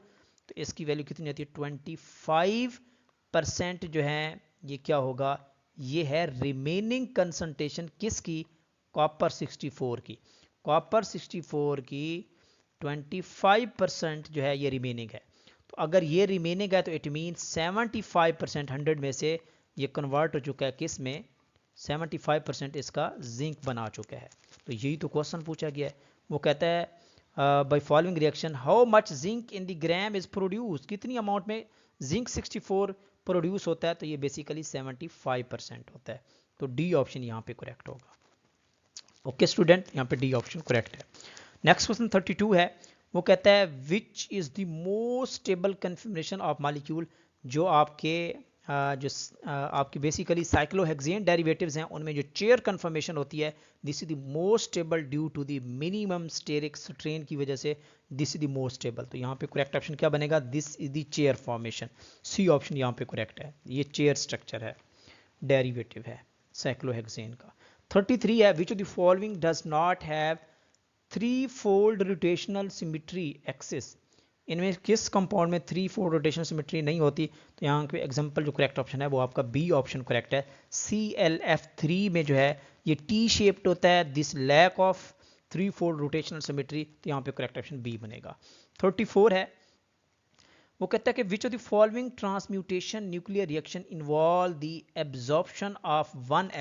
तो इसकी वैल्यू कितनी आती है 25% जो है ये क्या होगा, ये है रिमेनिंग कंसंट्रेशन किसकी, कॉपर 64 की। कॉपर 64 की 25% जो है ये रिमेनिंग है। तो अगर ये रिमेनिंग है तो इट मीन 75% 100 में से ये कन्वर्ट हो चुका है किस में, 75% इसका जिंक बना चुका है। तो यही तो क्वेश्चन पूछा गया है। वो कहता है by following reaction how much zinc in the gram is produce, कितनी अमाउंट में जिंक 64 प्रोड्यूस होता है, तो ये बेसिकली 75% होता है। तो डी ऑप्शन यहाँ पे करेक्ट होगा। ओके स्टूडेंट, यहाँ पे डी ऑप्शन करेक्ट है। नेक्स्ट क्वेश्चन 32 है, वो कहता है which is the most stable confirmation of molecule, जो आपके आपकी बेसिकली साइक्लोहेक्सेन डेरिवेटिव्स हैं उनमें जो चेयर कन्फर्मेशन होती है, this is the most stable due to the minimum steric strain की वजह से, this is the most stable. तो यहाँ पे करेक्ट ऑप्शन क्या बनेगा, this is the chair formation, C option यहाँ पे करेक्ट है। ये चेयर स्ट्रक्चर है, डेरिवेटिव है साइक्लोहेक्सेन का। 33 है, which of the following does not have 3-fold rotational symmetry axis, इनमें किस कंपाउंड में 3-fold रोटेशनल सिमिट्री नहीं होती, तो यहाँ पे एग्जांपल जो करेक्ट ऑप्शन है वो आपका बी ऑप्शन करेक्ट है। ClF3 में जो है ये टी शेप्ड होता है, this lack of 3-fold rotational symmetry, तो यहाँ पे करेक्ट ऑप्शन बी बनेगा। 34 है, वो कहता है कि विच of the following transmutation nuclear reaction involve the absorption of 1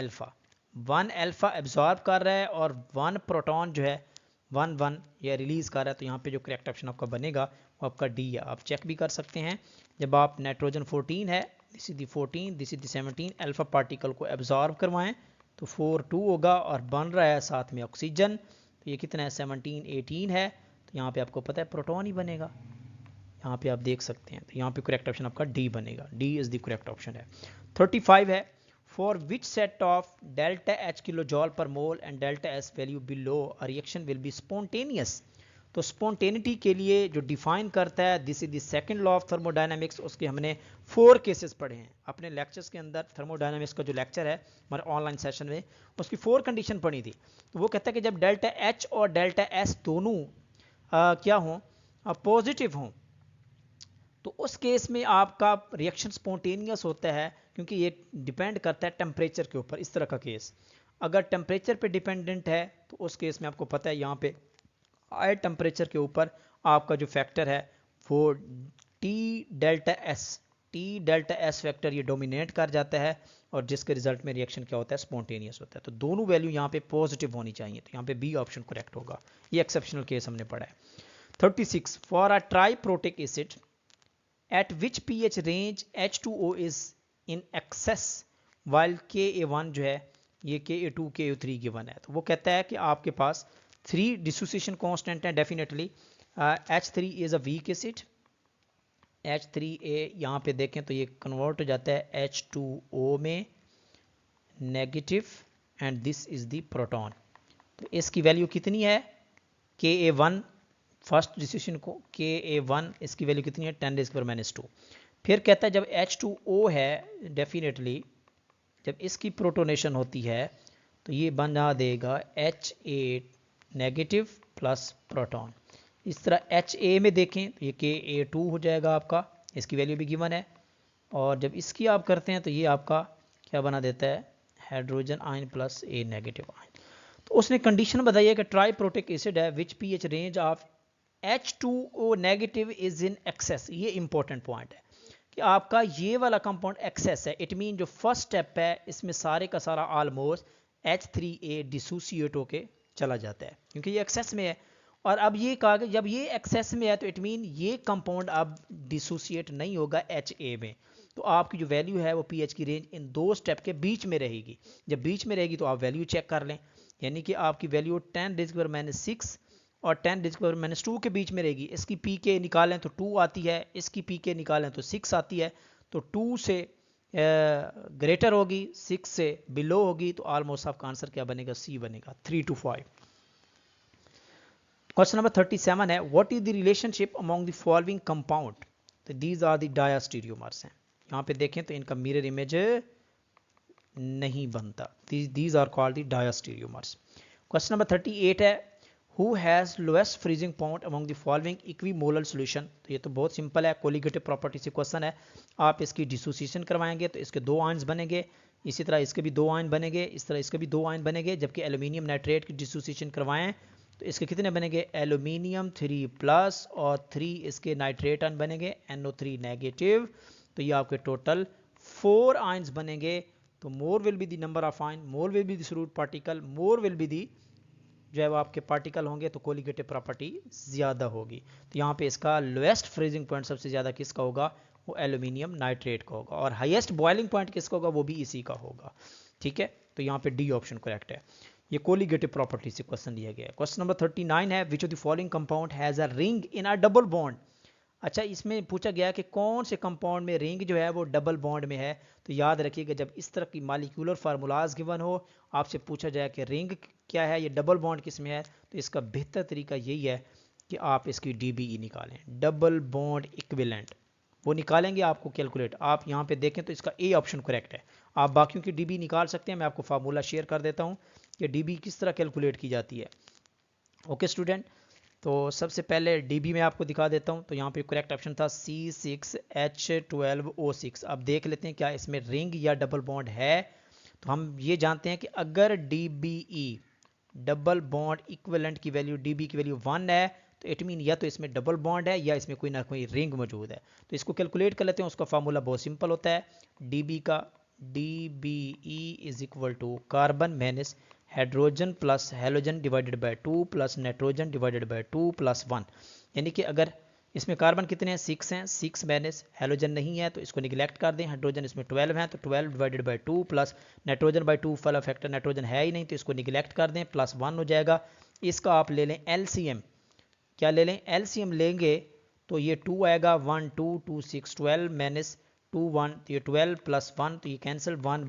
alpha absorb कर रहा है और 1 प्रोटॉन जो है 1 या रिलीज कर रहा है, तो यहाँ पे जो करेक्ट ऑप्शन आपका बनेगा वो आपका डी है। आप चेक भी कर सकते हैं, जब आप नाइट्रोजन 14 है, this is the 14, this is the 17 alpha particle को एब्जॉर्ब करवाएं तो 4-2 होगा, और बन रहा है साथ में ऑक्सीजन, तो ये कितना है 17-18 है, तो यहाँ पे आपको पता है प्रोटॉन ही बनेगा, यहाँ पे आप देख सकते हैं। तो यहाँ पे करेक्ट ऑप्शन आपका डी बनेगा, D is the correct option है। 35 है, for which set of delta H kilojoule per mole and delta S value below a reaction will be spontaneous. तो स्पॉन्टेनिटी के लिए जो डिफाइन करता है, this is the second law of thermodynamics, उसके हमने 4 केसेस पढ़े हैं अपने लेक्चर्स के अंदर। थर्मोडायनामिक्स का जो लेक्चर है हमारे ऑनलाइन सेशन में, उसकी 4 कंडीशन पढ़ी थी। तो वो कहता है कि जब डेल्टा एच और डेल्टा एस दोनों क्या हों, पॉजिटिव हों, तो उस केस में आपका रिएक्शन स्पॉन्टेनियस होता है, क्योंकि ये डिपेंड करता है टेम्परेचर के ऊपर। इस तरह का केस अगर टेम्परेचर पे डिपेंडेंट है, तो उस केस में आपको पता है यहाँ पे हाई टेम्परेचर के ऊपर आपका जो फैक्टर है वो टी डेल्टा एस फैक्टर ये डोमिनेट कर जाता है, और जिसके रिजल्ट में रिएक्शन क्या होता है, स्पॉन्टेनियस होता है। तो दोनों वैल्यू यहाँ पे पॉजिटिव होनी चाहिए, तो यहाँ पे बी ऑप्शन करेक्ट होगा। ये एक्सेप्शनल केस हमने पढ़ा है। 36 for a triprotic acid at which pH range H2O is in excess while Ka1 जो है ये Ka2 Ka3 गिवन है। तो वो कहता है कि आपके पास 3 डिसोसिएशन कांस्टेंट है definitely. H3 is a weak acid, H3A यहाँ पे देखें तो ये कन्वर्ट हो जाता है H2O में negative, and this is the proton. तो इसकी वैल्यू कितनी है, Ka1 फर्स्ट डिसोसिएशन को Ka1 इसकी वैल्यू कितनी है 10⁻²। फिर कहता है जब H2O है डेफिनेटली जब इसकी प्रोटोनेशन होती है तो ये बना देगा H8 नेगेटिव प्लस प्रोटॉन। इस तरह HA में देखें तो ये Ka2 हो जाएगा आपका, इसकी वैल्यू भी गिवन है। और जब इसकी आप करते हैं तो ये आपका क्या बना देता है, hydrogen ion plus A negative ion. तो उसने कंडीशन बताई है कि ट्राइप्रोटिक एसिड है विच pH range of H2O negative is in excess. ये इंपॉर्टेंट पॉइंट है कि आपका ये वाला कंपाउंड एक्सेस है। इट मीन जो फर्स्ट स्टेप है इसमें सारे का सारा ऑलमोस्ट H3A डिसोसिएट होके चला जाता है क्योंकि ये एक्सेस में है। और अब ये कहा कि जब ये एक्सेस में है तो इट मीन ये कंपाउंड अब डिसोसिएट नहीं होगा HA में। तो आपकी जो वैल्यू है वो pH की रेंज इन दो स्टेप के बीच में रहेगी। जब बीच में रहेगी तो आप वैल्यू चेक कर लें, यानी कि आपकी वैल्यू 10⁻⁻⁶ और 10⁻⁻2 के बीच में रहेगी। इसकी pK निकालें तो 2 आती है, इसकी pK निकालें तो 6 आती है। तो 2 से ग्रेटर होगी, 6 से बिलो होगी, तो ऑलमोस्ट आपका आंसर क्या बनेगा, C बनेगा, 3 to 5। क्वेश्चन नंबर 37 है, what is the relationship among the following compound. तो दीज आर द डायस्टीरियोमर्स हैं। यहाँ पे देखें तो इनका मिरर इमेज नहीं बनता, these are called the diastereomers. Question number 38 है, who has lowest freezing point among the following equimolal solution. तो ये तो बहुत सिंपल है, कोलिगेटिव प्रॉपर्टी से क्वेश्चन है। आप इसकी डिसोसिएशन करवाएंगे तो इसके 2 आयन्स बनेंगे, इसी तरह इसके भी 2 आयन बनेंगे, इस तरह इसके भी 2 आयन बनेंगे। जबकि एल्यूमिनियम नाइट्रेट की डिसोसिएशन करवाएं तो इसके कितने बनेंगे, एल्यूमिनियम 3+ और 3 इसके नाइट्रेट आयन बनेंगे, NO3 नेगेटिव। तो ये आपके टोटल 4 आयन्स बनेंगे। तो more will be the number of ion, more will be the solute particle, more will be दी जो है वो आपके पार्टिकल होंगे, तो कोलिगेटिव प्रॉपर्टी ज़्यादा होगी। तो यहाँ पे इसका लोएस्ट फ्रीजिंग पॉइंट सबसे ज़्यादा किसका होगा, वो एल्यूमिनियम नाइट्रेट का होगा। और हाईएस्ट बॉइलिंग पॉइंट किसका होगा, वो भी इसी का होगा। ठीक है, तो यहाँ पे डी ऑप्शन करेक्ट है। ये कोलिगेटिव प्रॉपर्टी से क्वेश्चन दिया गया है। क्वेश्चन नंबर 39 है, which of the following compound has a ring in a double bond. अच्छा, इसमें पूछा गया कि कौन से कंपाउंड में रिंग जो है वो डबल बॉन्ड में है। तो याद रखिएगा, जब इस तरह की मॉलिक्यूलर फार्मूलाज गिवन हो, आपसे पूछा जाए कि रिंग क्या है, ये डबल बॉन्ड किस में है, तो इसका बेहतर तरीका यही है कि आप इसकी DBE निकालें, डबल बॉन्ड इक्विवेलेंट। वो निकालेंगे आपको कैलकुलेट। आप यहाँ पे देखें तो इसका A ऑप्शन करेक्ट है। आप बाकियों की DB निकाल सकते हैं, मैं आपको फार्मूला शेयर कर देता हूँ कि DB किस तरह कैलकुलेट की जाती है। ओके स्टूडेंट, तो सबसे पहले DB में आपको दिखा देता हूँ। तो यहाँ पे करेक्ट ऑप्शन था C6H12O6। अब देख लेते हैं क्या इसमें रिंग या डबल बॉन्ड है। तो हम ये जानते हैं कि अगर DBE डबल बॉन्ड इक्विवेलेंट की वैल्यू, DB की वैल्यू 1 है, तो इट मीन या तो इसमें डबल बॉन्ड है या इसमें कोई ना कोई रिंग मौजूद है। तो इसको कैलकुलेट कर लेते हैं। उसका फार्मूला बहुत सिंपल होता है, DB का DBE is equal to carbon minus hydrogen plus halogen divided by 2 plus nitrogen divided by 2 plus 1। यानी कि अगर इसमें कार्बन कितने हैं, 6 हैं, 6 माइनस हेलोजन नहीं है तो इसको निगलेक्ट कर दें, हाइड्रोजन इसमें 12 है तो 12 divided by 2 plus nitrogen by 2, फल फैक्टर नाइट्रोजन है ही नहीं तो इसको निगलेक्ट कर दें, प्लस 1 हो जाएगा। इसका आप ले लें LCM। क्या ले लें, LCM लेंगे तो ये 2 आएगा, 1 2 2 6 12 माइनस 2 1, तो ये 12 प्लस 1 तो ये कैंसिल, 1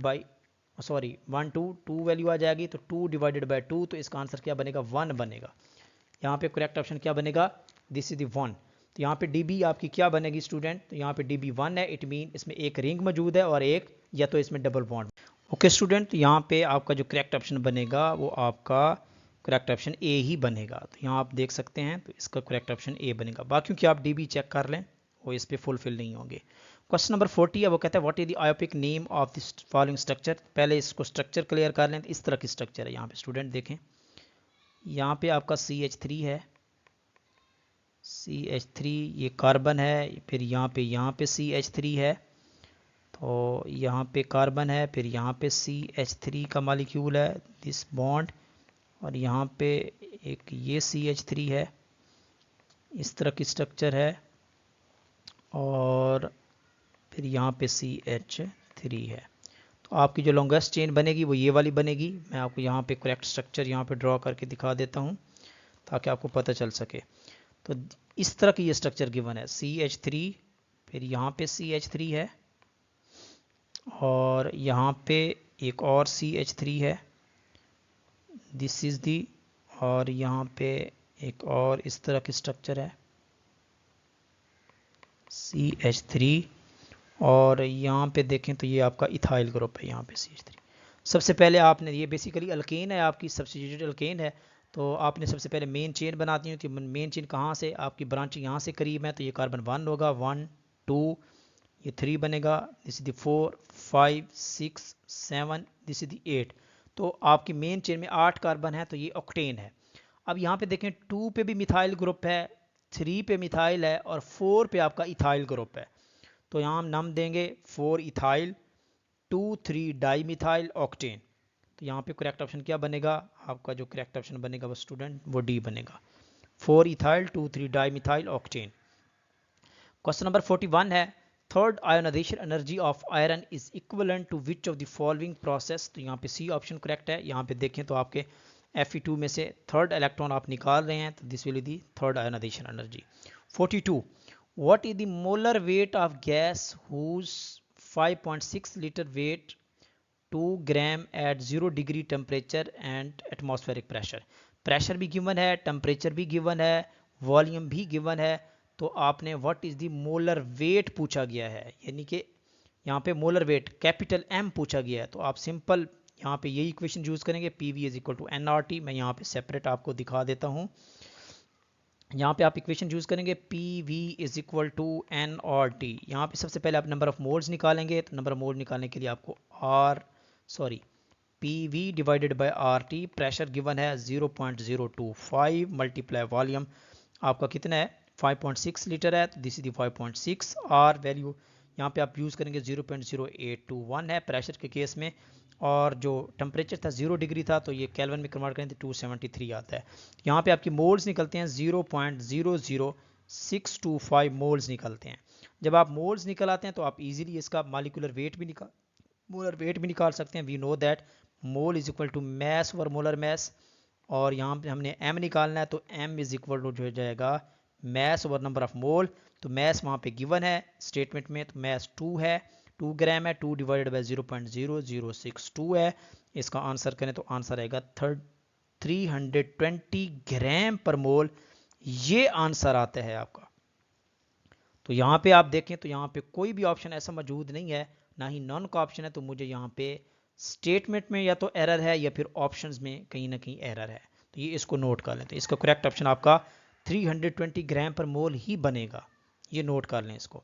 2 2 वैल्यू आ जाएगी तो 2 डिवाइडेड बाय 2, तो इसका आंसर क्या बनेगा, 1 बनेगा। यहाँ पे करेक्ट ऑप्शन क्या बनेगा, दिस इज द 1। तो यहाँ पे DB आपकी क्या बनेगी स्टूडेंट, तो यहाँ पे DB 1 है, इट मीन इसमें एक रिंग मौजूद है और एक या तो इसमें डबल बॉन्ड। ओके स्टूडेंट, तो यहाँ पे आपका जो करेक्ट ऑप्शन बनेगा वो आपका करेक्ट ऑप्शन A ही बनेगा। तो यहाँ आप देख सकते हैं, तो इसका करेक्ट ऑप्शन A बनेगा। बाकी की आप DB चेक कर लें, वो इस पर फुलफिल नहीं होंगे। क्वेश्चन नंबर 40 है, वो कहता है what is the IUPAC name of the following structure. पहले इसको स्ट्रक्चर क्लियर कर लें। तो इस तरह की स्ट्रक्चर है यहाँ पे स्टूडेंट, देखें यहाँ पे आपका CH3 है, CH3 ये कार्बन है, फिर यहाँ पे CH3 है, तो यहाँ पे कार्बन है, फिर यहाँ पे CH3 का मॉलिक्यूल है, दिस बॉन्ड, और यहाँ पे एक ये CH3 है, इस तरह की स्ट्रक्चर है, और फिर यहाँ पे CH3 है। तो आपकी जो लॉन्गेस्ट चेन बनेगी वो ये वाली बनेगी। मैं आपको यहाँ पे करेक्ट स्ट्रक्चर यहाँ पे ड्रॉ करके दिखा देता हूँ ताकि आपको पता चल सके। तो इस तरह की ये स्ट्रक्चर गिवन है, CH3, फिर यहाँ पे CH3 है, और यहाँ पे एक और CH3 है, दिस इज दी, और यहाँ पे एक और इस तरह की स्ट्रक्चर है CH3, और यहाँ पे देखें तो ये आपका इथाइल ग्रुप है, यहाँ पे CH3। सबसे पहले आपने, ये बेसिकली अल्केन है, आपकी सब्स्टिट्यूटेड अल्केन है, तो आपने सबसे पहले मेन चेन बनाती है। तो मेन चेन कहाँ से, आपकी ब्रांच यहाँ से करीब है, तो ये कार्बन 1 होगा, 1 2, ये 3 बनेगा, this is the 4 5 6 7, this is the 8। तो आपकी मेन चेन में 8 कार्बन है, तो ये ऑक्टेन है। अब यहाँ पे देखें 2 पे भी मिथाइल ग्रुप है, 3 पे मिथाइल है और 4 पे आपका इथाइल ग्रुप है। तो यहाँ हम नाम देंगे 4 इथाइल 2 3 डाई मिथाइल ऑक्टेन। तो यहाँ पे करेक्ट ऑप्शन क्या बनेगा, आपका जो करेक्ट ऑप्शन बनेगा वो स्टूडेंट वो डी बनेगा, 4 ethyl 2 3 di methyl octane. Question number 41 है, third ionization energy of iron is equivalent to which of the following process. तो यहाँ पे सी ऑप्शन करेक्ट है। यहाँ पे देखें तो आपके Fe2 में से थर्ड इलेक्ट्रॉन आप निकाल रहे हैं, तो this will be the third ionization energy. 42, what is the molar weight of gas whose 5.6 litre weight 2 gram at 0 degree temperature and atmospheric pressure. Pressure भी गिवन है, टेम्परेचर भी गिवन है, वॉल्यूम भी गिवन है। तो आपने what is the molar weight पूछा गया है, यानी कि यहाँ पे मोलर वेट कैपिटल एम पूछा गया है। तो आप सिंपल यहाँ पे यही इक्वेशन यूज करेंगे, P V is equal to N R T. मैं यहाँ पे सेपरेट आपको दिखा देता हूँ। यहाँ पे आप इक्वेशन यूज करेंगे P V is equal to N R T. यहाँ पे सबसे पहले आप नंबर ऑफ मोल्स निकालेंगे, तो नंबर ऑफ मोल निकालने के लिए आपको P V divided by R T, pressure given है 0.025 मल्टीप्लाई वॉल्यूम आपका कितना है 5.6 लीटर है, तो this is the 5.6। R value यहाँ पे आप यूज़ करेंगे 0.0821 है प्रेशर के केस में, और जो टेम्परेचर था 0 डिग्री था, तो ये केल्विन में कन्वर्ट करें तो 273 आता है। यहाँ पे आपकी मोल्स निकलते हैं 0.00625 मोल्स निकलते हैं। जब आप मोल्स निकल आते हैं तो आप इजीली इसका मॉलिक्यूलर वेट भी निकाल सकते हैं। We know that mole is equal to mass over molar mass, और यहाँ पे हमने m निकालना है, तो m इज इक्वल टू जो हो जाएगा mass over number of mole. तो मैस वहाँ पे गिवन है स्टेटमेंट में, तो मैस 2 है, 2 ग्राम है, 2 डिवाइडेड बाई 0.0062 है। इसका आंसर करें तो आंसर आएगा 320 ग्राम पर मोल, ये आंसर आता है आपका। तो यहाँ पे आप देखें तो यहाँ पे कोई भी ऑप्शन ऐसा मौजूद नहीं है, ना ही नॉन का ऑप्शन है। तो मुझे यहाँ पे स्टेटमेंट में या तो एरर है या फिर ऑप्शंस में कहीं ना कहीं एरर है, तो ये इसको नोट कर लें। तो इसका करेक्ट ऑप्शन आपका 320 ग्राम पर मोल ही बनेगा, ये नोट कर लें इसको।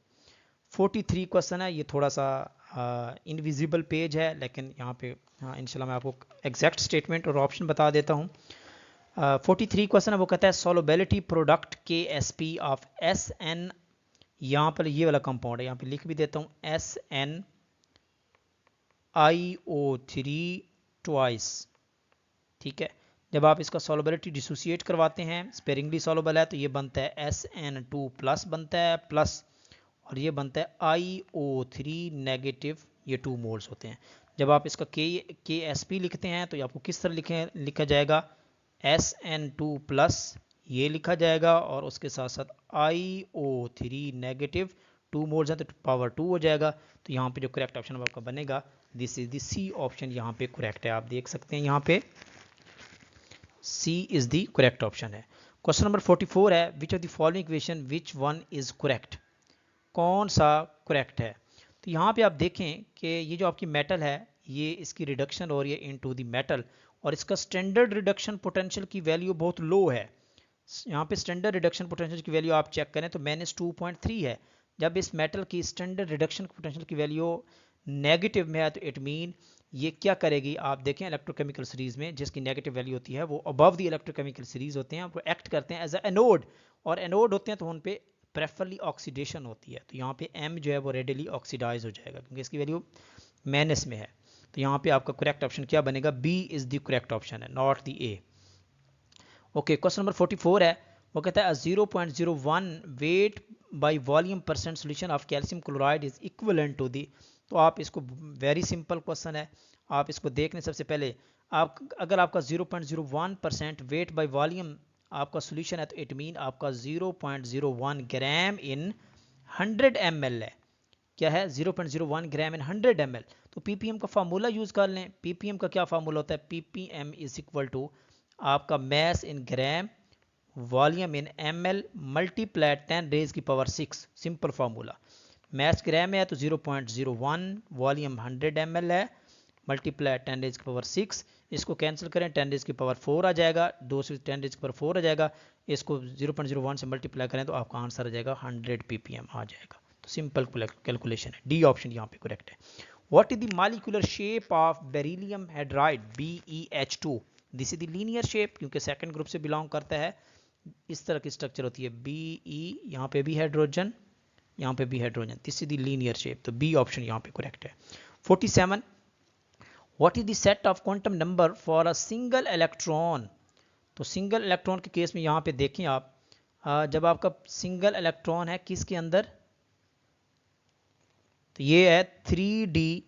43 क्वेश्चन है, ये थोड़ा सा इनविजिबल पेज है, लेकिन यहाँ पे इंशाल्लाह मैं आपको एग्जैक्ट स्टेटमेंट और ऑप्शन बता देता हूँ। 43 क्वेश्चन है, वो कहता है solubility product K S P of S N, यहाँ पर ये वाला कंपाउंड है, यहाँ पे लिख भी देता हूँ SnIO3 ट्वाइस, ठीक है। जब आप इसका सॉल्युबिलिटी डिसोसिएट करवाते हैं, स्पेरिंगली सॉल्युबल है, तो ये बनता है SN2 प्लस बनता है प्लस, और ये बनता है IO3 नेगेटिव, ये 2 मोल्स होते हैं। जब आप इसका KSP लिखते हैं तो आपको किस तरह लिखा जाएगा, SN2 प्लस ये लिखा जाएगा, और उसके साथ साथ IO3 नेगेटिव 2 मोल्स हैं तो पावर 2 हो जाएगा। तो यहाँ पे जो करेक्ट ऑप्शन आपका बनेगा this is the C option, यहाँ पे करेक्ट है। आप देख सकते हैं यहाँ पे सी इज द करेक्ट ऑप्शन है। क्वेश्चन नंबर 44 है, which of the following equation which one is correct, कौन सा करेक्ट है। तो यहाँ पे आप देखें कि ये जो आपकी मेटल है, ये इसकी रिडक्शन हो रही है इनटू द मेटल, और इसका स्टैंडर्ड रिडक्शन पोटेंशियल की वैल्यू बहुत लो है। यहाँ पे स्टैंडर्ड रिडक्शन पोटेंशियल की वैल्यू आप चेक करें तो -2.3 है। जब इस मेटल की स्टैंडर्ड रिडक्शन पोटेंशियल की वैल्यू नेगेटिव में है, तो इट मीन ये क्या करेगी, आप देखें इलेक्ट्रोकेमिकल सीरीज में जिसकी नेगेटिव वैल्यू होती है वो अबव द इलेक्ट्रोकेमिकल सीरीज होते हैं, वो एक्ट करते हैं एज ए एनोड, और एनोड होते हैं तो उन पे प्रेफरली ऑक्सीडेशन होती है। तो यहाँ पे M जो है वो रेडिली ऑक्सीडाइज हो जाएगा क्योंकि इसकी वैल्यू माइनस में है। तो यहाँ पे आपका करेक्ट ऑप्शन क्या बनेगा, B is the correct option है, not the A. Okay, question number 44 है, वो कहता है 0.01 weight by volume percent solution of calcium chloride is equivalent to the. तो आप इसको, वेरी सिंपल क्वेश्चन है, आप इसको देखने सबसे पहले आप अगर आपका 0.01% वेट बाई वॉल्यूम आपका सोल्यूशन है, तो इट मीन आपका 0.01 ग्राम इन 100 ml है। क्या है, 0.01 ग्राम इन 100 ml। तो ppm का फार्मूला यूज कर लें। ppm का क्या फार्मूला होता है, ppm इज इक्वल टू आपका mass in gram volume in ml multiply 10 raise की power 6, simple formula. Mass gram है तो 0.01, वॉल्यूम 100 ml है, मल्टीप्लाई 10 रेज की पावर 6, इसको कैंसिल करें 10 रेज की पावर 4 आ जाएगा, 2 से 10 रेज की पावर 4 आ जाएगा, इसको 0.01 से मल्टीप्लाई करें तो आपका आंसर आ जाएगा 100 ppm आ जाएगा। तो सिंपल कैलकुलेशन है, डी ऑप्शन यहाँ पे करेक्ट है। What is the molecular shape of beryllium hydride BeH2? This is the linear shape, क्योंकि सेकंड ग्रुप से बिलोंग करता है। इस तरह की स्ट्रक्चर होती है Be, यहाँ पे भी हाइड्रोजन, यहाँ पे भी hydrogen, this is the linear shape, तो बी ऑप्शन यहाँ पे करेक्ट है। 47, what is the set of quantum number for a single electron? तो सिंगल इलेक्ट्रॉन के केस में यहाँ पे देखें आप, जब आपका सिंगल इलेक्ट्रॉन है किसके अंदर, तो ये है 3D,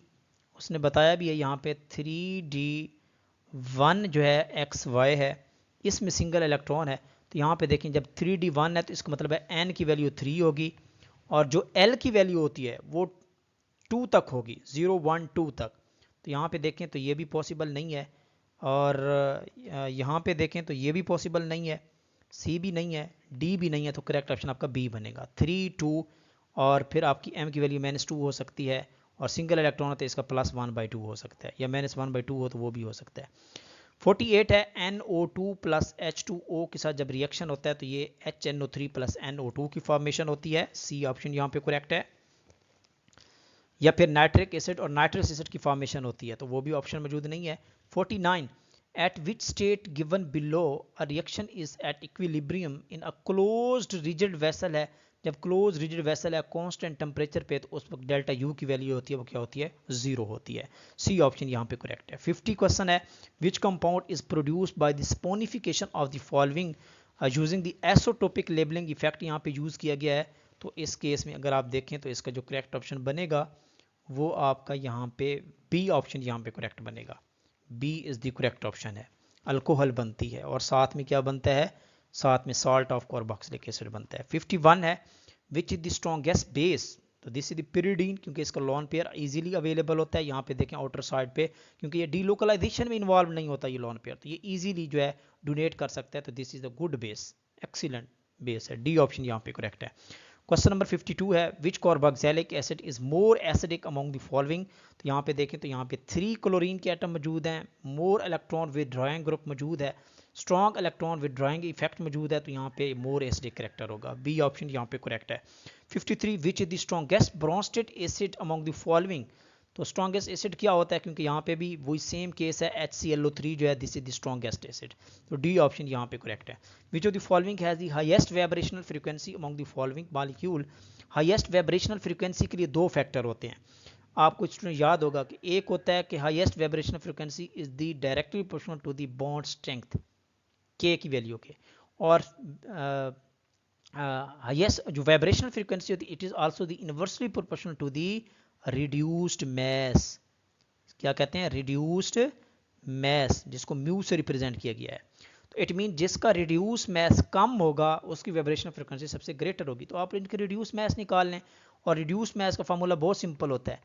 उसने बताया भी है यहाँ पे 3D1 जो है XY है, इसमें सिंगल इलेक्ट्रॉन है। तो यहाँ पे देखें जब 3D1 है तो इसका मतलब है n की वैल्यू 3 होगी, और जो L की वैल्यू होती है वो 2 तक होगी, 0 1 2 तक। तो यहाँ पे देखें तो ये भी पॉसिबल नहीं है, और यहाँ पे देखें तो ये भी पॉसिबल नहीं है, C भी नहीं है, D भी नहीं है, तो करेक्ट ऑप्शन आपका B बनेगा 3 2, और फिर आपकी M की वैल्यू -2 हो सकती है, और सिंगल इलेक्ट्रॉन हो तो इसका +1/2 हो सकता है, या -1/2 हो तो वो भी हो सकता है। 48 है NO2 प्लस H2O के साथ जब रिएक्शन होता है तो ये HNO3 प्लस NO2 की फॉर्मेशन होती है, सी ऑप्शन यहाँ पे करेक्ट है। या फिर नाइट्रिक एसिड और नाइट्रस एसिड की फॉर्मेशन होती है, तो वो भी ऑप्शन मौजूद नहीं है। 49, eight which state given below a reaction is at equilibrium in a closed rigid vessel है, जब क्लोज रिजिड वेसल है कांस्टेंट टेम्परेचर पे, तो उस वक्त डेल्टा यू की वैल्यू होती है वो क्या होती है, 0 होती है। सी ऑप्शन यहाँ पे करेक्ट है। 50 क्वेश्चन है, which compound is produced by the saponification of the following using the isotopic labelling effect यहाँ पे यूज किया गया है। तो इस केस में अगर आप देखें तो इसका जो करेक्ट ऑप्शन बनेगा वो आपका यहाँ पे बी ऑप्शन यहाँ पे करेक्ट बनेगा, B is the correct option है। अल्कोहल बनती है और साथ में क्या बनता है, साथ में सॉल्ट ऑफ कार्बोक्सिलिक एसिड बनता है। 51 है, which is the strongest base? तो दिस इज द pyridine, क्योंकि इसका लॉन पेयर इजीली अवेलेबल होता है। यहाँ पे देखें आउटर साइड पे, क्योंकि ये डीलोकलाइजेशन में इन्वॉल्व नहीं होता ये लॉन पेयर, तो ये इजीली जो है डोनेट कर सकता है। तो this is the good base, excellent base है, डी ऑप्शन यहाँ पे करेक्ट है। क्वेश्चन नंबर 52 है, which carboxylic acid is more acidic among the following? तो यहाँ पे देखें तो यहाँ पे 3 क्लोरीन के एटम मौजूद हैं, मोर इलेक्ट्रॉन विदड्रॉइंग ग्रुप मौजूद है, स्ट्रॉन्ग इलेक्ट्रॉन विदड्रॉइंग इफेक्ट मौजूद है, तो यहाँ पे मोर एसिडिक करेक्टर होगा, बी ऑप्शन यहाँ पे करेक्ट है। 53, which is the strongest Bronsted acid among the following? तो स्ट्रॉन्गेस्ट एसिड क्या होता है, क्योंकि यहाँ पे भी वही सेम केस है, HClO3 जो है this is the strongest acid, तो डी ऑप्शन यहाँ पे करेक्ट है। Which of the following has the highest vibrational frequency among the following molecule? Highest vibrational frequency के लिए दो फैक्टर होते हैं, आपको स्टूडेंट याद होगा कि एक होता है कि highest vibrational frequency is the directly proportional to the bond strength K की वैल्यू के, और हाईएस्ट जो वाइब्रेशनल फ्रीक्वेंसी होती है it is also the inversely proportional to the reduced mass, क्या कहते हैं, रिड्यूस्ड मैस, जिसको म्यू से रिप्रेजेंट किया गया है। तो इट मीन जिसका रिड्यूस मैस कम होगा उसकी वाइब्रेशनल फ्रीक्वेंसी सबसे ग्रेटर होगी। तो आप इनके रिड्यूस मैस निकाल लें, और रिड्यूस मैस का फार्मूला बहुत सिंपल होता है,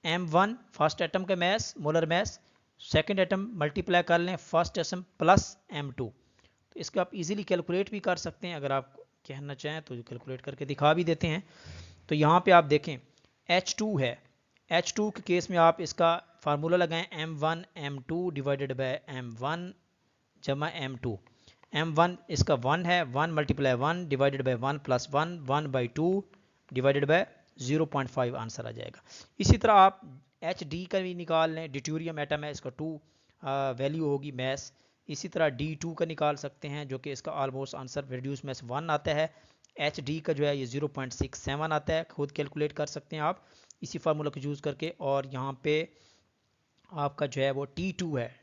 M1 फर्स्ट एटम का mass molar mass, second atom multiply कर लें फर्स्ट एटम प्लस M2। तो इसको आप इजीली कैलकुलेट भी कर सकते हैं, अगर आप कहना चाहें तो कैलकुलेट करके दिखा भी देते हैं। तो यहाँ पे आप देखें H2 है, H2 के केस में आप इसका फार्मूला लगाएं M1 M2 divided by M1 जमा M2। M1 इसका 1 है, 1 multiply 1 divided by 1 plus 1, 1/2 divided by 0.5 answer आ जाएगा। इसी तरह आप HD का भी निकाल लें, ड्यूटेरियम एटम है, इसका 2 वैल्यू होगी मैस। इसी तरह D2 का निकाल सकते हैं, जो कि इसका ऑलमोस्ट आंसर रिड्यूस मैस 1 आता है। HD का जो है ये 0.67 आता है, खुद कैलकुलेट कर सकते हैं आप इसी फार्मूला को यूज़ करके। और यहाँ पे आपका जो है वो T2 है,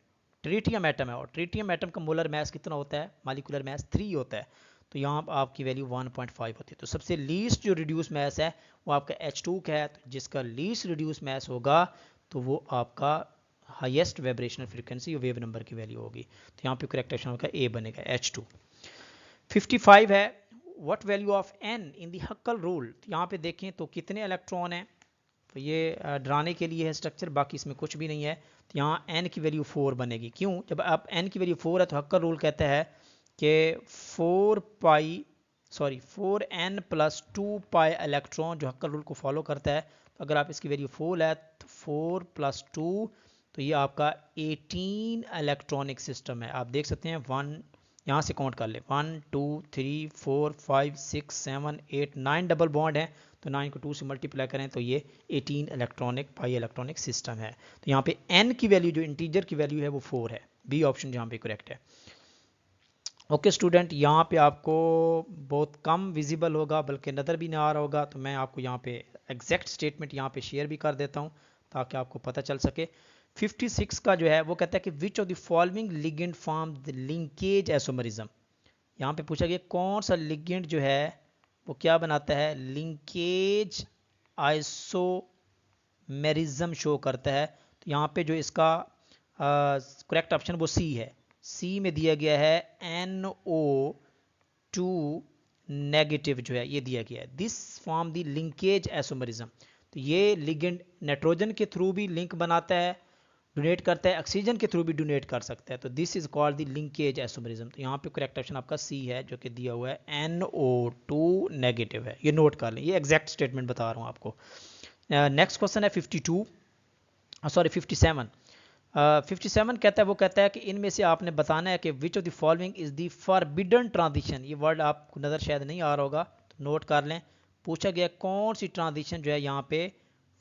ट्रीटियम एटम है, और ट्रीटियम एटम का मोलर मैस कितना होता है, मॉलिक्यूलर मैस 3 होता है, तो यहाँ आपकी वैल्यू 1.5 होती है। तो सबसे लीस्ट जो रिड्यूस मैस है वो आपका H2 का है, तो जिसका लीस्ट रिड्यूस मैस होगा तो वो आपका highest vibrational frequency wave number की वैल्यू होगी। तो यहाँ पे करेक्ट ऑप्शन होगा ए बनेगा, H2। 55 है, what value of n in the हक्कल rule? तो यहाँ पे देखें तो कितने इलेक्ट्रॉन हैं, तो ये डराने के लिए है स्ट्रक्चर, बाकी इसमें कुछ भी नहीं है। तो यहाँ n की वैल्यू 4 बनेगी, क्यों? जब आप n की वैल्यू 4 है तो हक्कल रूल कहता है कि 4n प्लस 2 पाई इलेक्ट्रॉन जो हक्कल रूल को फॉलो करता है। तो अगर आप इसकी वैल्यू 4 है तो 4 + 2 तो ये आपका 18 इलेक्ट्रॉनिक सिस्टम है। आप देख सकते हैं 1, यहाँ से काउंट कर ले, 1 2 3 4 5 6 7 8 9 डबल बॉन्ड है। तो 9 को 2 से मल्टीप्लाई करें तो ये 18 इलेक्ट्रॉनिक पाई इलेक्ट्रॉनिक सिस्टम है। तो यहाँ पे n की वैल्यू जो इंटीजर की वैल्यू है वो 4 है। बी ऑप्शन यहाँ पे करेक्ट है। ओके स्टूडेंट, यहाँ पे आपको बहुत कम विजिबल होगा, बल्कि नज़र भी नहीं आ रहा होगा, तो मैं आपको यहाँ पे एग्जैक्ट स्टेटमेंट यहाँ पे शेयर भी कर देता हूँ ताकि आपको पता चल सके। 56 का जो है वो कहता है कि विच of the following ligand form the linkage isomerism. यहाँ पे पूछा गया कौन सा लिगेंड जो है वो क्या बनाता है, लिंकेज आइसोमेरिज्म शो करता है। तो यहाँ पे जो इसका करेक्ट ऑप्शन वो सी है। सी में दिया गया है NO2 नेगेटिव जो है ये दिया गया है, this form the linkage isomerism. तो ये लिगेंड नाइट्रोजन के थ्रू भी लिंक बनाता है, डोनेट करता है, ऑक्सीजन के थ्रू भी डोनेट कर सकता है। तो this is called the linkage isomerism. तो यहाँ पे करेक्ट ऑप्शन आपका सी है जो कि दिया हुआ है NO2 नेगेटिव है। ये नोट कर लें, ये एग्जैक्ट स्टेटमेंट बता रहा हूँ आपको। नेक्स्ट क्वेश्चन है 57। 57 कहता है, वो कहता है कि इनमें से आपने बताना है कि विच of the following is the forbidden transition. ये वर्ड आपको नज़र शायद नहीं आ रहा होगा, तो नोट कर लें। पूछा गया कौन सी ट्रांजिशन जो है यहाँ पे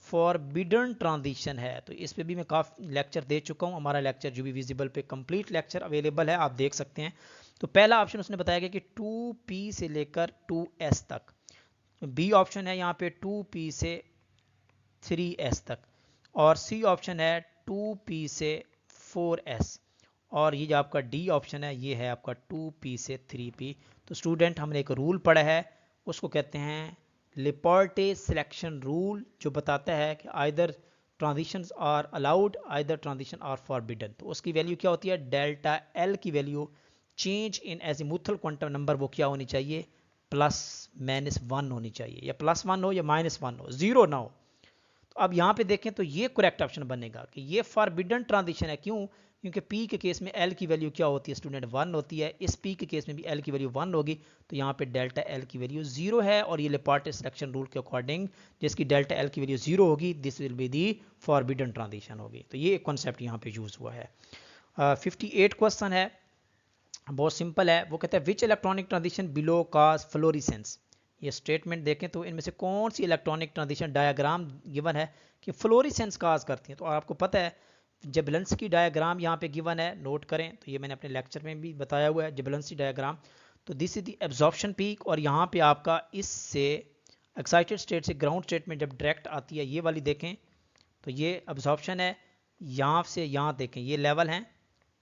फॉरबिडन ट्रांजिशन है। तो इस पे भी मैं काफ़ी लेक्चर दे चुका हूँ, हमारा लेक्चर जो भी विजिबल पे कंप्लीट लेक्चर अवेलेबल है, आप देख सकते हैं। तो पहला ऑप्शन उसने बताया गया कि 2p से लेकर 2s तक। बी ऑप्शन है यहाँ पे 2p से 3s तक, और सी ऑप्शन है 2p से 4s, और ये जो आपका डी ऑप्शन है ये है आपका 2p से 3p। तो स्टूडेंट, हमने एक रूल पढ़ा है, उसको कहते हैं लिपर्टे सिलेक्शन रूल, जो बताता है कि either transitions are allowed, either transition are forbidden. तो उसकी वैल्यू क्या होती है, डेल्टा एल की value change in azimuthal quantum number वो क्या होनी चाहिए, +-1 होनी चाहिए, या +1 हो या -1 हो, 0 ना हो। तो अब यहाँ पे देखें तो ये करेक्ट ऑप्शन बनेगा कि ये फॉरबिडन ट्रांजिशन है। क्यों? क्योंकि पी के केस में एल की वैल्यू क्या होती है स्टूडेंट, 1 होती है। इस पी के केस में भी एल की वैल्यू 1 होगी, तो यहाँ पे डेल्टा एल की वैल्यू 0 है, और ये लेपार्टे सिलेक्शन रूल के अकॉर्डिंग जिसकी डेल्टा एल की वैल्यू 0 होगी, this will be the forbidden transition होगी। तो ये कॉन्सेप्ट यहाँ पे यूज हुआ है। 58 क्वेश्चन है, बहुत सिंपल है। वो कहता है विच इलेक्ट्रॉनिक ट्रांजिशन बिलो काज फ्लोरिसेंस। ये स्टेटमेंट देखें तो इनमें से कौन सी इलेक्ट्रॉनिक ट्रांजिशन डायग्राम गिवन है कि फ्लोरिसेंस काज करती है। तो आपको पता है जेबलेंस्की डायग्राम यहाँ पे गिवन है, नोट करें। तो ये मैंने अपने लेक्चर में भी बताया हुआ है जेबलेंस्की डायग्राम। तो this is the absorption peak, और यहाँ पे आपका इससे एक्साइटेड स्टेट से ग्राउंड स्टेट में जब डायरेक्ट आती है, ये वाली देखें तो ये एब्जॉर्प्शन है। यहाँ से यहाँ देखें ये लेवल हैं,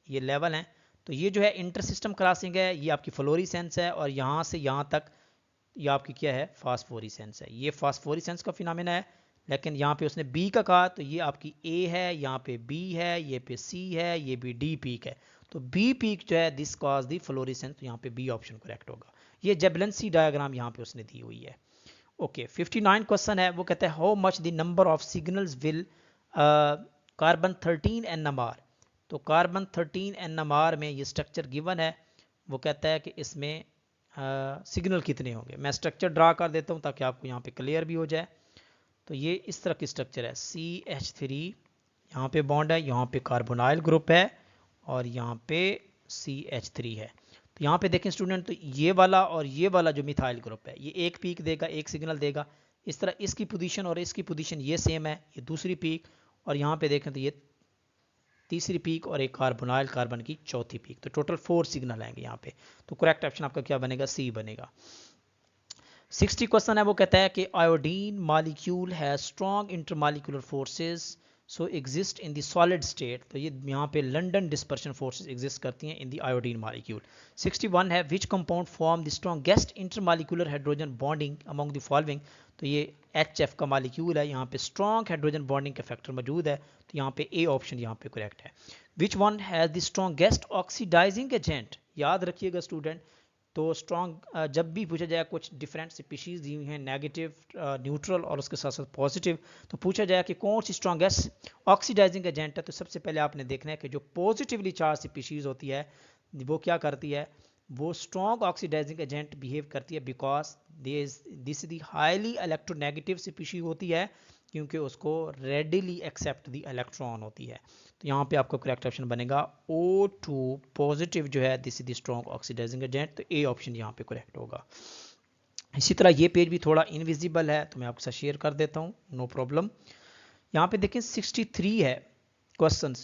ये लेवल हैं। तो ये जो है इंटर सिस्टम क्रॉसिंग है, ये आपकी फ्लोरिसेंस है, और यहाँ से यहाँ तक ये आपकी क्या है, फास्फोरिसेंस है। ये फास्फोरिसेंस का फिनोमेना है, लेकिन यहाँ पे उसने बी का कहा, तो ये आपकी ए है, यहाँ पे बी है, ये पे सी है, ये भी डी पीक है। तो बी पीक जो है दिस कॉज दी फ्लोरिसेंस, तो यहाँ पे बी ऑप्शन करेक्ट होगा। ये जेबलेंसी डायग्राम यहाँ पे उसने दी हुई है। ओके 59 क्वेश्चन है, वो कहता है how much the number of signals will carbon 13 NMR। तो कार्बन 13 NMR में ये स्ट्रक्चर गिवन है, वो कहता है कि इसमें सिग्नल कितने होंगे। मैं स्ट्रक्चर ड्रा कर देता हूँ ताकि आपको यहाँ पे क्लियर भी हो जाए। तो ये इस तरह की स्ट्रक्चर है, CH3 यहाँ पे बॉन्ड है, यहाँ पे कार्बोनाइल ग्रुप है, और यहाँ पे CH3 है। तो यहाँ पे देखें स्टूडेंट, तो ये वाला और ये वाला जो मिथाइल ग्रुप है, ये एक पीक देगा, एक सिग्नल देगा। इस तरह इसकी पोजीशन और इसकी पोजीशन ये सेम है, ये दूसरी पीक, और यहाँ पे देखें तो ये तीसरी पीक, और एक कार्बोनाइल कार्बन की चौथी पीक। तो टोटल 4 सिग्नल आएंगे यहाँ पे। तो करेक्ट ऑप्शन आपका क्या बनेगा, सी बनेगा। 60 क्वेश्चन है, वो कहता है कि iodine molecule has strong intermolecular forces so exist in the solid state. तो ये यहाँ पे लंडन डिस्पर्शन फोर्सेस एग्जिस्ट करती हैं इन द आयोडीन मॉलिक्यूल। 61 है which compound form the strongest intermolecular hydrogen bonding among the following. तो ये HF का मॉलिक्यूल है, यहाँ पे स्ट्रॉन्ग हाइड्रोजन बॉन्डिंग का फैक्टर मौजूद है। तो यहाँ पे ए ऑप्शन यहाँ पे करेक्ट है। Which one has the strongest oxidizing agent. याद रखिएगा स्टूडेंट, तो स्ट्रॉन्ग जब भी पूछा जाए, कुछ डिफरेंट स्पीशीज दी हुई हैं, नेगेटिव, न्यूट्रल और उसके साथ साथ पॉजिटिव, तो पूछा जाए कि कौन सी स्ट्रॉन्गेस्ट ऑक्सीडाइजिंग एजेंट है, तो सबसे पहले आपने देखना है कि जो पॉजिटिवली चार्ज स्पीशीज होती है वो क्या करती है, वो स्ट्रॉन्ग ऑक्सीडाइजिंग एजेंट बिहेव करती है, because this the highly electronegative species होती है, क्योंकि उसको रेडिली एक्सेप्ट द इलेक्ट्रॉन होती है। तो यहाँ पे आपका करेक्ट ऑप्शन बनेगा O2 पॉजिटिव जो है, this is the strong oxidizing agent. तो ए ऑप्शन यहाँ पे करेक्ट होगा। इसी तरह ये पेज भी थोड़ा इनविजिबल है तो मैं आपके साथ शेयर कर देता हूँ, नो प्रॉब्लम। यहाँ पे देखें 63 है question.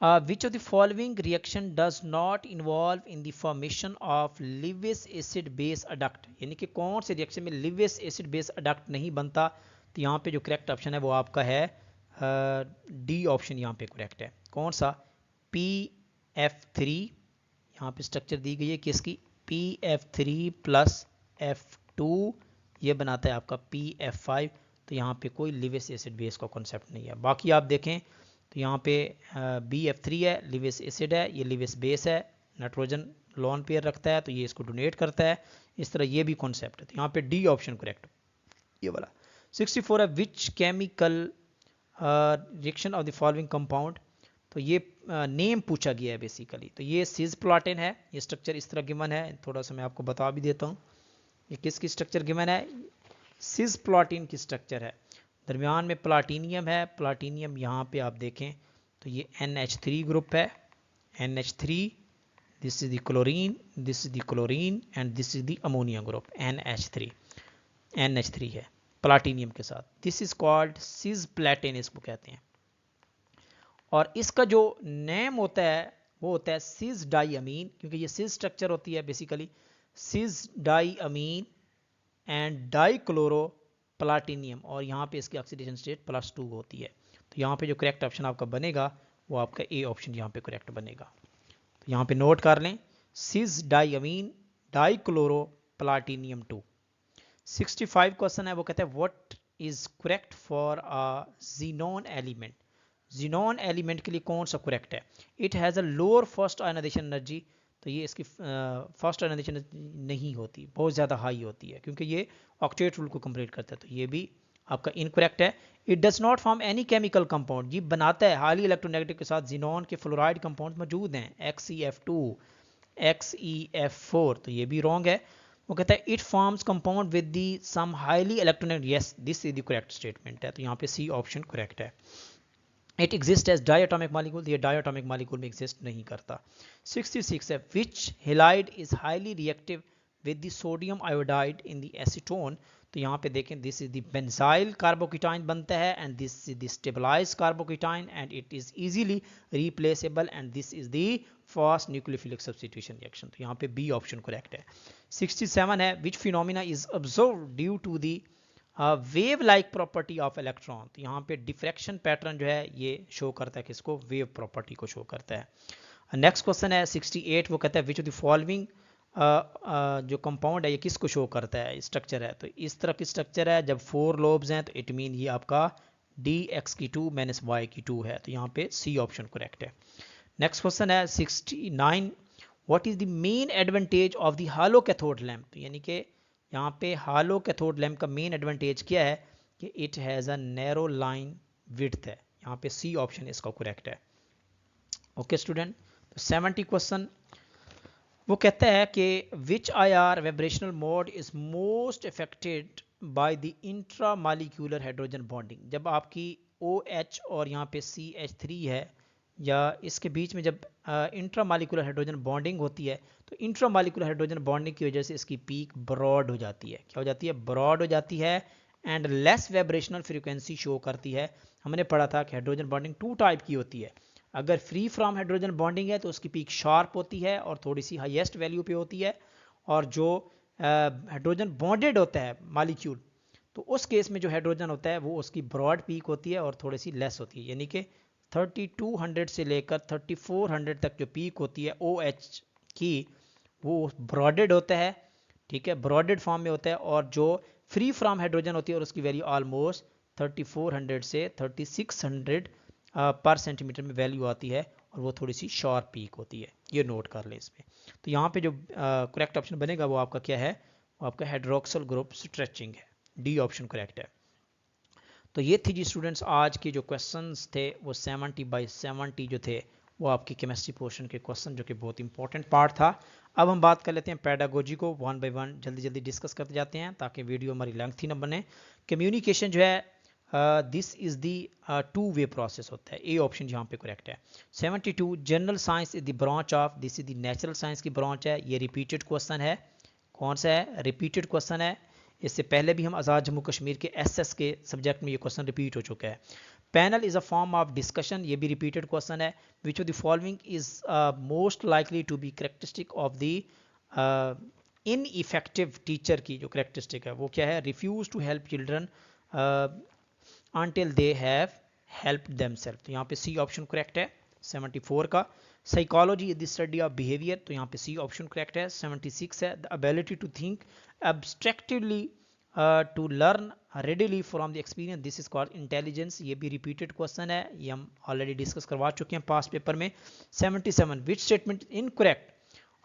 Which of the following reaction does not involve in the formation of Lewis acid base adduct, यानी कि कौन से रिएक्शन में Lewis acid base adduct नहीं बनता। तो यहाँ पे जो करेक्ट ऑप्शन है वो आपका है डी ऑप्शन, यहाँ पे करेक्ट है। कौन सा? PF3, यहाँ पे स्ट्रक्चर दी गई है किसकी, PF3 प्लस F2, ये बनाता है आपका PF5। तो यहाँ पे कोई लिविस एसिड बेस का कॉन्सेप्ट नहीं है। बाकी आप देखें तो यहाँ पे BF3 है, लिविस एसिड है, ये लिविस बेस है, नाइट्रोजन लोन पेयर रखता है तो ये इसको डोनेट करता है। इस तरह ये भी कॉन्सेप्ट है। तो यहाँ पे डी ऑप्शन करेक्ट, ये वाला। 64 है which chemical reaction of the following compound. तो ये नेम पूछा गया है बेसिकली। तो ये सिस्प्लाटिन है, ये स्ट्रक्चर इस तरह गिवन है, थोड़ा सा मैं आपको बता भी देता हूँ। ये किसकी स्ट्रक्चर गिवन है, सिस्प्लाटिन की स्ट्रक्चर है। दरमियान में प्लाटीनियम है, प्लाटीनियम यहाँ पे आप देखें तो ये NH3 ग्रुप है, NH3, this is the chlorine, this is the chlorine and this is the ammonia group, NH3 है प्लाटीनियम के साथ। दिस इज कॉल्ड सिस्प्लाटिन, इसको कहते हैं। और इसका जो नेम होता है वो होता है सिस डाईअमीन, क्योंकि ये सिस स्ट्रक्चर होती है basically, cis diamine and dichloro platinum, और यहाँ पे इसकी ऑक्सीडेशन स्टेट +2 होती है। तो यहाँ पे जो करेक्ट ऑप्शन आपका बनेगा वो आपका ए ऑप्शन यहाँ पे करेक्ट बनेगा। तो यहाँ पे नोट कर लें, cis diamine dichloro platinum 2। 65 question है, वो कहता है what is correct for a xenon element. Xenon element के लिए कौन सा करेक्ट है? It has a lower first ionization energy. तो ये इसकी फर्स्ट आयनाइजेशन नहीं होती, बहुत ज़्यादा हाई होती है, क्योंकि ये ऑक्टेट रूल को कंप्लीट करता है। तो ये भी आपका इनकरेक्ट है। It does not form any chemical compound, ये बनाता है हाईली इलेक्ट्रोनेगेटिव के साथ जीनोन के फ्लोराइड कंपाउंड मौजूद हैं, XeF2, XeF4। तो ये भी रॉन्ग है। वो कहता है it forms compound with the some highly electronegative, yes this is the correct statement है। तो यहाँ पे सी ऑप्शन करेक्ट है। It exist as diatomic molecule, ये डायटोमिक मॉलिक्यूल में एग्जिस्ट नहीं करता। 66 है which halide is highly reactive with the sodium iodide in the acetone. तो यहाँ पे देखें this is the benzyl carbocation बनता है and this is the stabilised carbocation and it is easily replaceable and this is the fast nucleophilic substitution reaction. तो यहाँ पे बी ऑप्शन करेक्ट है। 67 है which phenomena is observe due to the wave like property of electron. तो यहाँ पे डिफ्रैक्शन पैटर्न जो है ये शो करता है किसको, वेव प्रॉपर्टी को शो करता है। नेक्स्ट क्वेश्चन है 68, वो कहता है विच ऑफ द फॉलोइंग जो कंपाउंड है ये किसको शो करता है, स्ट्रक्चर है। तो इस तरह की स्ट्रक्चर है, जब 4 लोब्स हैं तो इट मीन ये आपका dx की 2 - y की 2 है। तो यहाँ पे सी ऑप्शन करेक्ट है। नेक्स्ट क्वेश्चन है 69, what is the main advantage of the hello cathode lamp. तो यानी कि यहाँ पे हालो कैथोड लैम्प का मेन एडवांटेज क्या है कि it has a narrow line width है। यहाँ पे सी ऑप्शन इसका करेक्ट है। ओके स्टूडेंट, तो 70 क्वेश्चन, वो कहता है कि विच IR vibrational mode is most affected by the intra molecular hydrogen bonding. जब आपकी OH और यहाँ पे CH3 है या इसके बीच में जब इंट्रा मालिक्यूलर हाइड्रोजन बॉन्डिंग होती है तो इंट्रा मालिक्यूलर हाइड्रोजन बॉन्डिंग की वजह से इसकी पीक ब्रॉड हो जाती है। क्या हो जाती है? ब्रॉड हो जाती है and less vibrational frequency show करती है। हमने पढ़ा था कि हाइड्रोजन बॉन्डिंग 2 टाइप की होती है। अगर फ्री फ्रॉम हाइड्रोजन बॉन्डिंग है तो उसकी पीक शार्प होती है और थोड़ी सी हाईएस्ट वैल्यू पे होती है, और जो हाइड्रोजन बॉन्डेड होता है मालिक्यूल तो उस केस में जो हाइड्रोजन होता है वो उसकी ब्रॉड पीक होती है और थोड़ी सी लेस होती है। यानी कि 3200 से लेकर 3400 तक जो पीक होती है OH की वो ब्रॉडेड होता है, ठीक है, ब्रॉडेड फॉर्म में होता है। और जो फ्री फ्रॉम हाइड्रोजन होती है और उसकी वैल्यू ऑलमोस्ट 3400 से 3600 पर सेंटीमीटर में वैल्यू आती है और वो थोड़ी सी शार्प पीक होती है। ये नोट कर ले इसमें। तो यहाँ पे जो करेक्ट ऑप्शन बनेगा वो आपका क्या है, वो आपका हाइड्रोक्सल ग्रुप स्ट्रेचिंग है। डी ऑप्शन करेक्ट है। तो ये थी जी स्टूडेंट्स आज के जो क्वेश्चंस थे वो 70 बाई 70 जो थे वो आपकी केमिस्ट्री पोर्शन के क्वेश्चन, जो कि बहुत इंपॉर्टेंट पार्ट था। अब हम बात कर लेते हैं पैडागोजी को, वन बाय वन जल्दी जल्दी डिस्कस करते जाते हैं ताकि वीडियो हमारी लेंथी न बने। कम्युनिकेशन जो है, this is the two way process होता है, ए ऑप्शन यहाँ पे करेक्ट है। 72 general science is the branch of, this is the natural science की ब्रांच है। ये रिपीटेड क्वेश्चन है, कौन सा है, रिपीटेड क्वेश्चन है। इससे पहले भी हम आज़ाद जम्मू कश्मीर के एसएस के सब्जेक्ट में ये क्वेश्चन रिपीट हो चुका है। Panel is a form of discussion, ये भी रिपीटेड क्वेश्चन है। Which of the following is most likely to be characteristic of the ineffective teacher की जो करेक्टरिस्टिक है वो क्या है, refuse to help children until they have helped themselves, तो यहाँ पे सी ऑप्शन करेक्ट है 74 का। Psychology is the study of behaviour, तो यहाँ पे सी ऑप्शन करेक्ट है। 76 है the ability to think abstractively to learn readily from the experience, this is called intelligence, ये भी रिपीटेड क्वेश्चन है, ये हम ऑलरेडी डिस्कस करवा चुके हैं पास्ट पेपर में। 77 which statement incorrect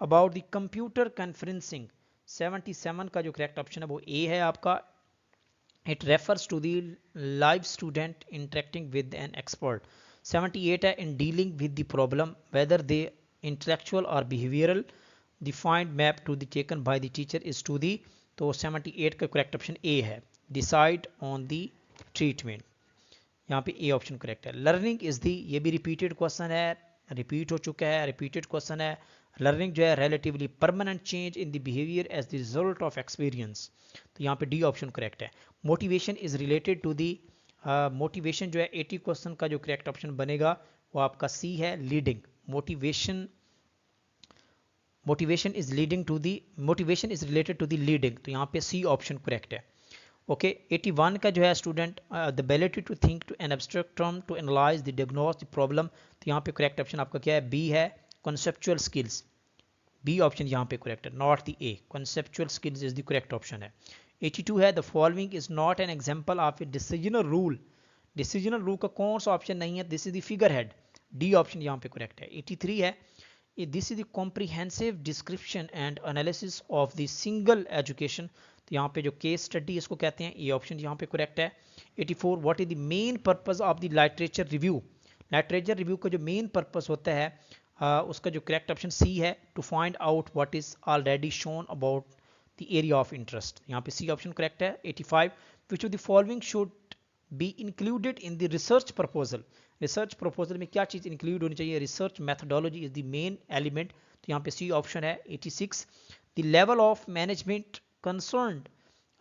about the computer conferencing, 77 का जो करेक्ट ऑप्शन है वो ए है आपका। It refers to the live student interacting with an expert. 78 है in dealing with the problem whether they intellectual or behavioral, the find map to the taken by the teacher is to the, तो 78 का correct option A है, decide on the treatment, यहाँ पे ए ऑप्शन करेक्ट है। लर्निंग इज दी, ये भी रिपीटेड क्वेश्चन है, रिपीट हो चुका है, रिपीटेड क्वेश्चन है। लर्निंग जो है relatively permanent change in the behaviour as the result of experience, तो यहाँ पे डी ऑप्शन करेक्ट है। Motivation is related to the, motivation जो है 80 क्वेश्चन का जो करेक्ट ऑप्शन बनेगा वो आपका सी है, leading. Motivation is leading to the, motivation is related to the leading, तो यहाँ पे सी ऑप्शन करेक्ट है। ओके 81 का जो है student, the ability to think to an abstract term to analyse the diagnose the problem, तो यहाँ पे करेक्ट ऑप्शन आपका क्या है, बी है, कॉन्सेप्चुअल स्किल्स, बी ऑप्शन यहाँ पे करेक्ट है, not the A, conceptual skills is the correct option है। 82 है the following is not an example of A decisional rule, decisional rule का कौन सा ऑप्शन नहीं है, this is the figure head, D option यहाँ पे करेक्ट है। 83 है this is the comprehensive description and analysis of the single education, तो यहाँ पे जो केस स्टडी इसको कहते हैं, ये ऑप्शन यहाँ पे करेक्ट है। 84 what is the main purpose of the literature review, literature review का जो मेन पर्पस होता है उसका जो करेक्ट ऑप्शन सी है, to find out what is already shown about the area of interest, यहाँ पे सी ऑप्शन करेक्ट है। 85 which of the following should be included in the research proposal, research proposal में क्या चीज़ इंक्लूड होनी चाहिए, research methodology is the main element, तो यहाँ पे सी ऑप्शन है। 86 the level of management concerned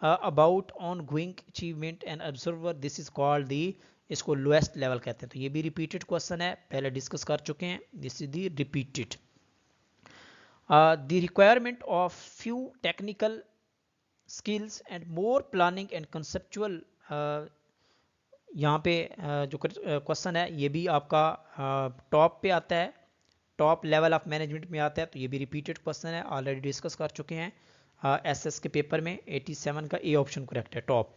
about ongoing achievement and observer, this is called the, इसको लोएस्ट लेवल कहते हैं, तो ये भी रिपीटेड क्वेश्चन है, पहले डिस्कस कर चुके हैं, this is the repeated. The requirement of few technical skills and more planning and conceptual, यहाँ पे जो क्वेश्चन है ये भी आपका टॉप पे आता है, टॉप लेवल ऑफ मैनेजमेंट में आता है, तो ये भी रिपीटेड क्वेश्चन है, ऑलरेडी डिस्कस कर चुके हैं एसएस के पेपर में। 87 का ए ऑप्शन करेक्ट है, top.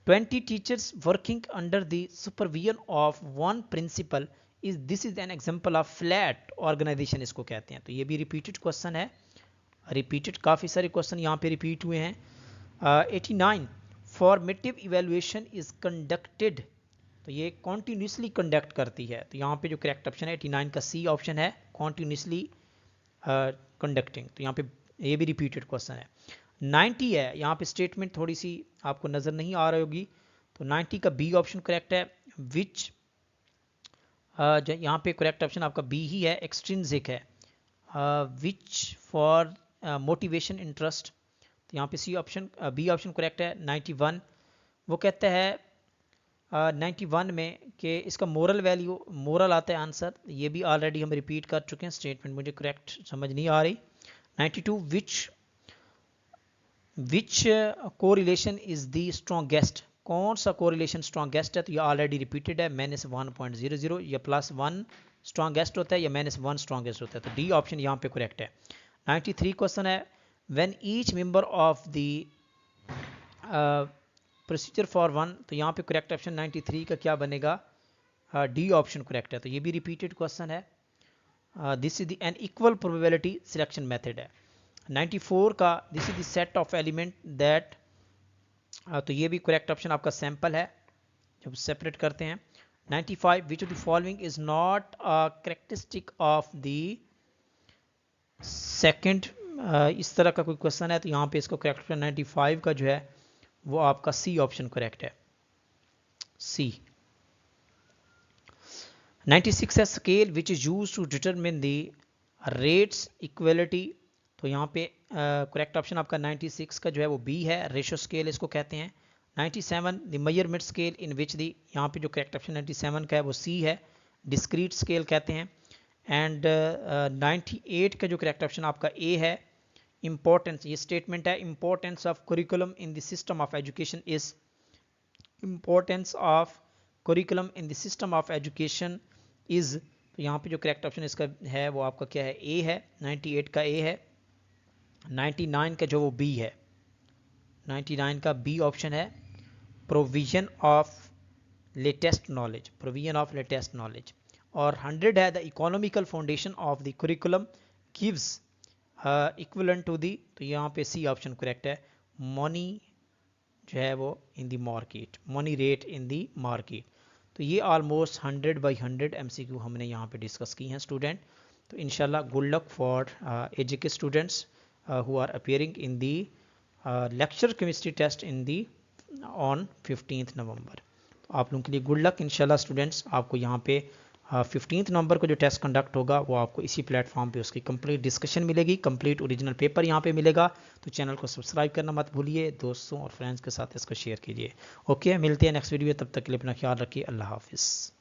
20 teachers working under the supervision of one principal is, this is an example of flat organization इसको कहते हैं, तो ये भी रिपीटेड क्वेश्चन है, रिपीटेड काफ़ी सारे क्वेश्चन यहाँ पे रिपीट हुए हैं। 89 फॉर्मेटिव इवेल्युएशन इज कंडक्टेड, तो ये कॉन्टीन्यूसली कंडक्ट करती है, तो यहाँ पे जो करेक्ट ऑप्शन है 89 का सी ऑप्शन है, कॉन्टीन्यूसली कंडक्टिंग, तो यहाँ पे ये भी रिपीटेड क्वेश्चन है। 90 है, यहाँ पे स्टेटमेंट थोड़ी सी आपको नज़र नहीं आ रही होगी, तो 90 का बी ऑप्शन करेक्ट है। विच यहाँ पे करेक्ट ऑप्शन आपका बी ही है, एक्सट्रिंसिक है, विच फॉर मोटिवेशन इंटरेस्ट, तो यहाँ पे C option B option correct है। 91 वो कहता है 91 में कि इसका मोरल वैल्यू, मोरल आता है आंसर, ये भी ऑलरेडी हम रिपीट कर चुके हैं, स्टेटमेंट मुझे करेक्ट समझ नहीं आ रही। 92 विच कोरिलेशन इज द स्ट्रॉन्गेस्ट, कौन सा कोरिलेशन स्ट्रॉन्गेस्ट है, तो ये ऑलरेडी रिपीटेड है, -1.00, या +1 स्ट्रॉन्गेस्ट होता है या -1 स्ट्रॉन्गेस्ट होता है, तो डी ऑप्शन यहाँ पे करेक्ट है। 93 क्वेश्चन है when each member of the procedure for one, तो यहाँ पे करेक्ट ऑप्शन 93 का क्या बनेगा, डी ऑप्शन करेक्ट है, तो ये भी रिपीटेड क्वेश्चन है, this is the an equal probability selection method है। 94 का this is the set of element that, तो ये भी करेक्ट ऑप्शन आपका सैंपल है जब सेपरेट करते हैं। 95 विच of the following is not a characteristic of the second इस तरह का कोई क्वेश्चन है तो यहाँ पे इसको करेक्ट ऑप्शन 95 का जो है वो आपका सी ऑप्शन करेक्ट है, सी। 96 है scale which is use to determine the rates equality, तो यहाँ पे करेक्ट ऑप्शन आपका 96 का जो है वो बी है, रेशो स्केल इसको कहते हैं। 97 द मेजरमेंट स्केल इन विच दी, यहाँ पे जो करेक्ट ऑप्शन 97 का है वो सी है, डिस्क्रीट स्केल कहते हैं। एंड 98 का जो करेक्ट ऑप्शन आपका ए है, इम्पोर्टेंस, ये स्टेटमेंट है, importance of curriculum in the system of education is, importance of curriculum in the system of education is, तो यहाँ पे जो करेक्ट ऑप्शन इसका है वो आपका क्या है, ए है, 98 का ए है। 99 का जो वो बी है, 99 का बी ऑप्शन है, provision of latest knowledge, provision of latest knowledge. और 100 है the economical foundation of the curriculum gives equivalent to the, तो यहाँ पे सी ऑप्शन करेक्ट है, मनी जो है वो in the market, money rate in the market. तो ये ऑलमोस्ट 100 बाई 100 MCQ हमने यहाँ पे डिस्कस की हैं स्टूडेंट। तो इंशाल्लाह good luck for AJK students who are appearing in the lecture chemistry test in the on 15 November. तो आप लोगों के लिए गुड लक इंशाल्लाह स्टूडेंट्स। आपको यहाँ पे 15 नवंबर को जो टेस्ट कंडक्ट होगा वो आपको इसी प्लेटफॉर्म पे उसकी कंप्लीट डिस्कशन मिलेगी, कंप्लीट ओरिजिनल पेपर यहाँ पे मिलेगा। तो चैनल को सब्सक्राइब करना मत भूलिए, दोस्तों और फ्रेंड्स के साथ इसको शेयर कीजिए। ओके, मिलते हैं नेक्स्ट वीडियो, तब तक के लिए अपना ख्याल रखिए, अल्लाह हाफिज़।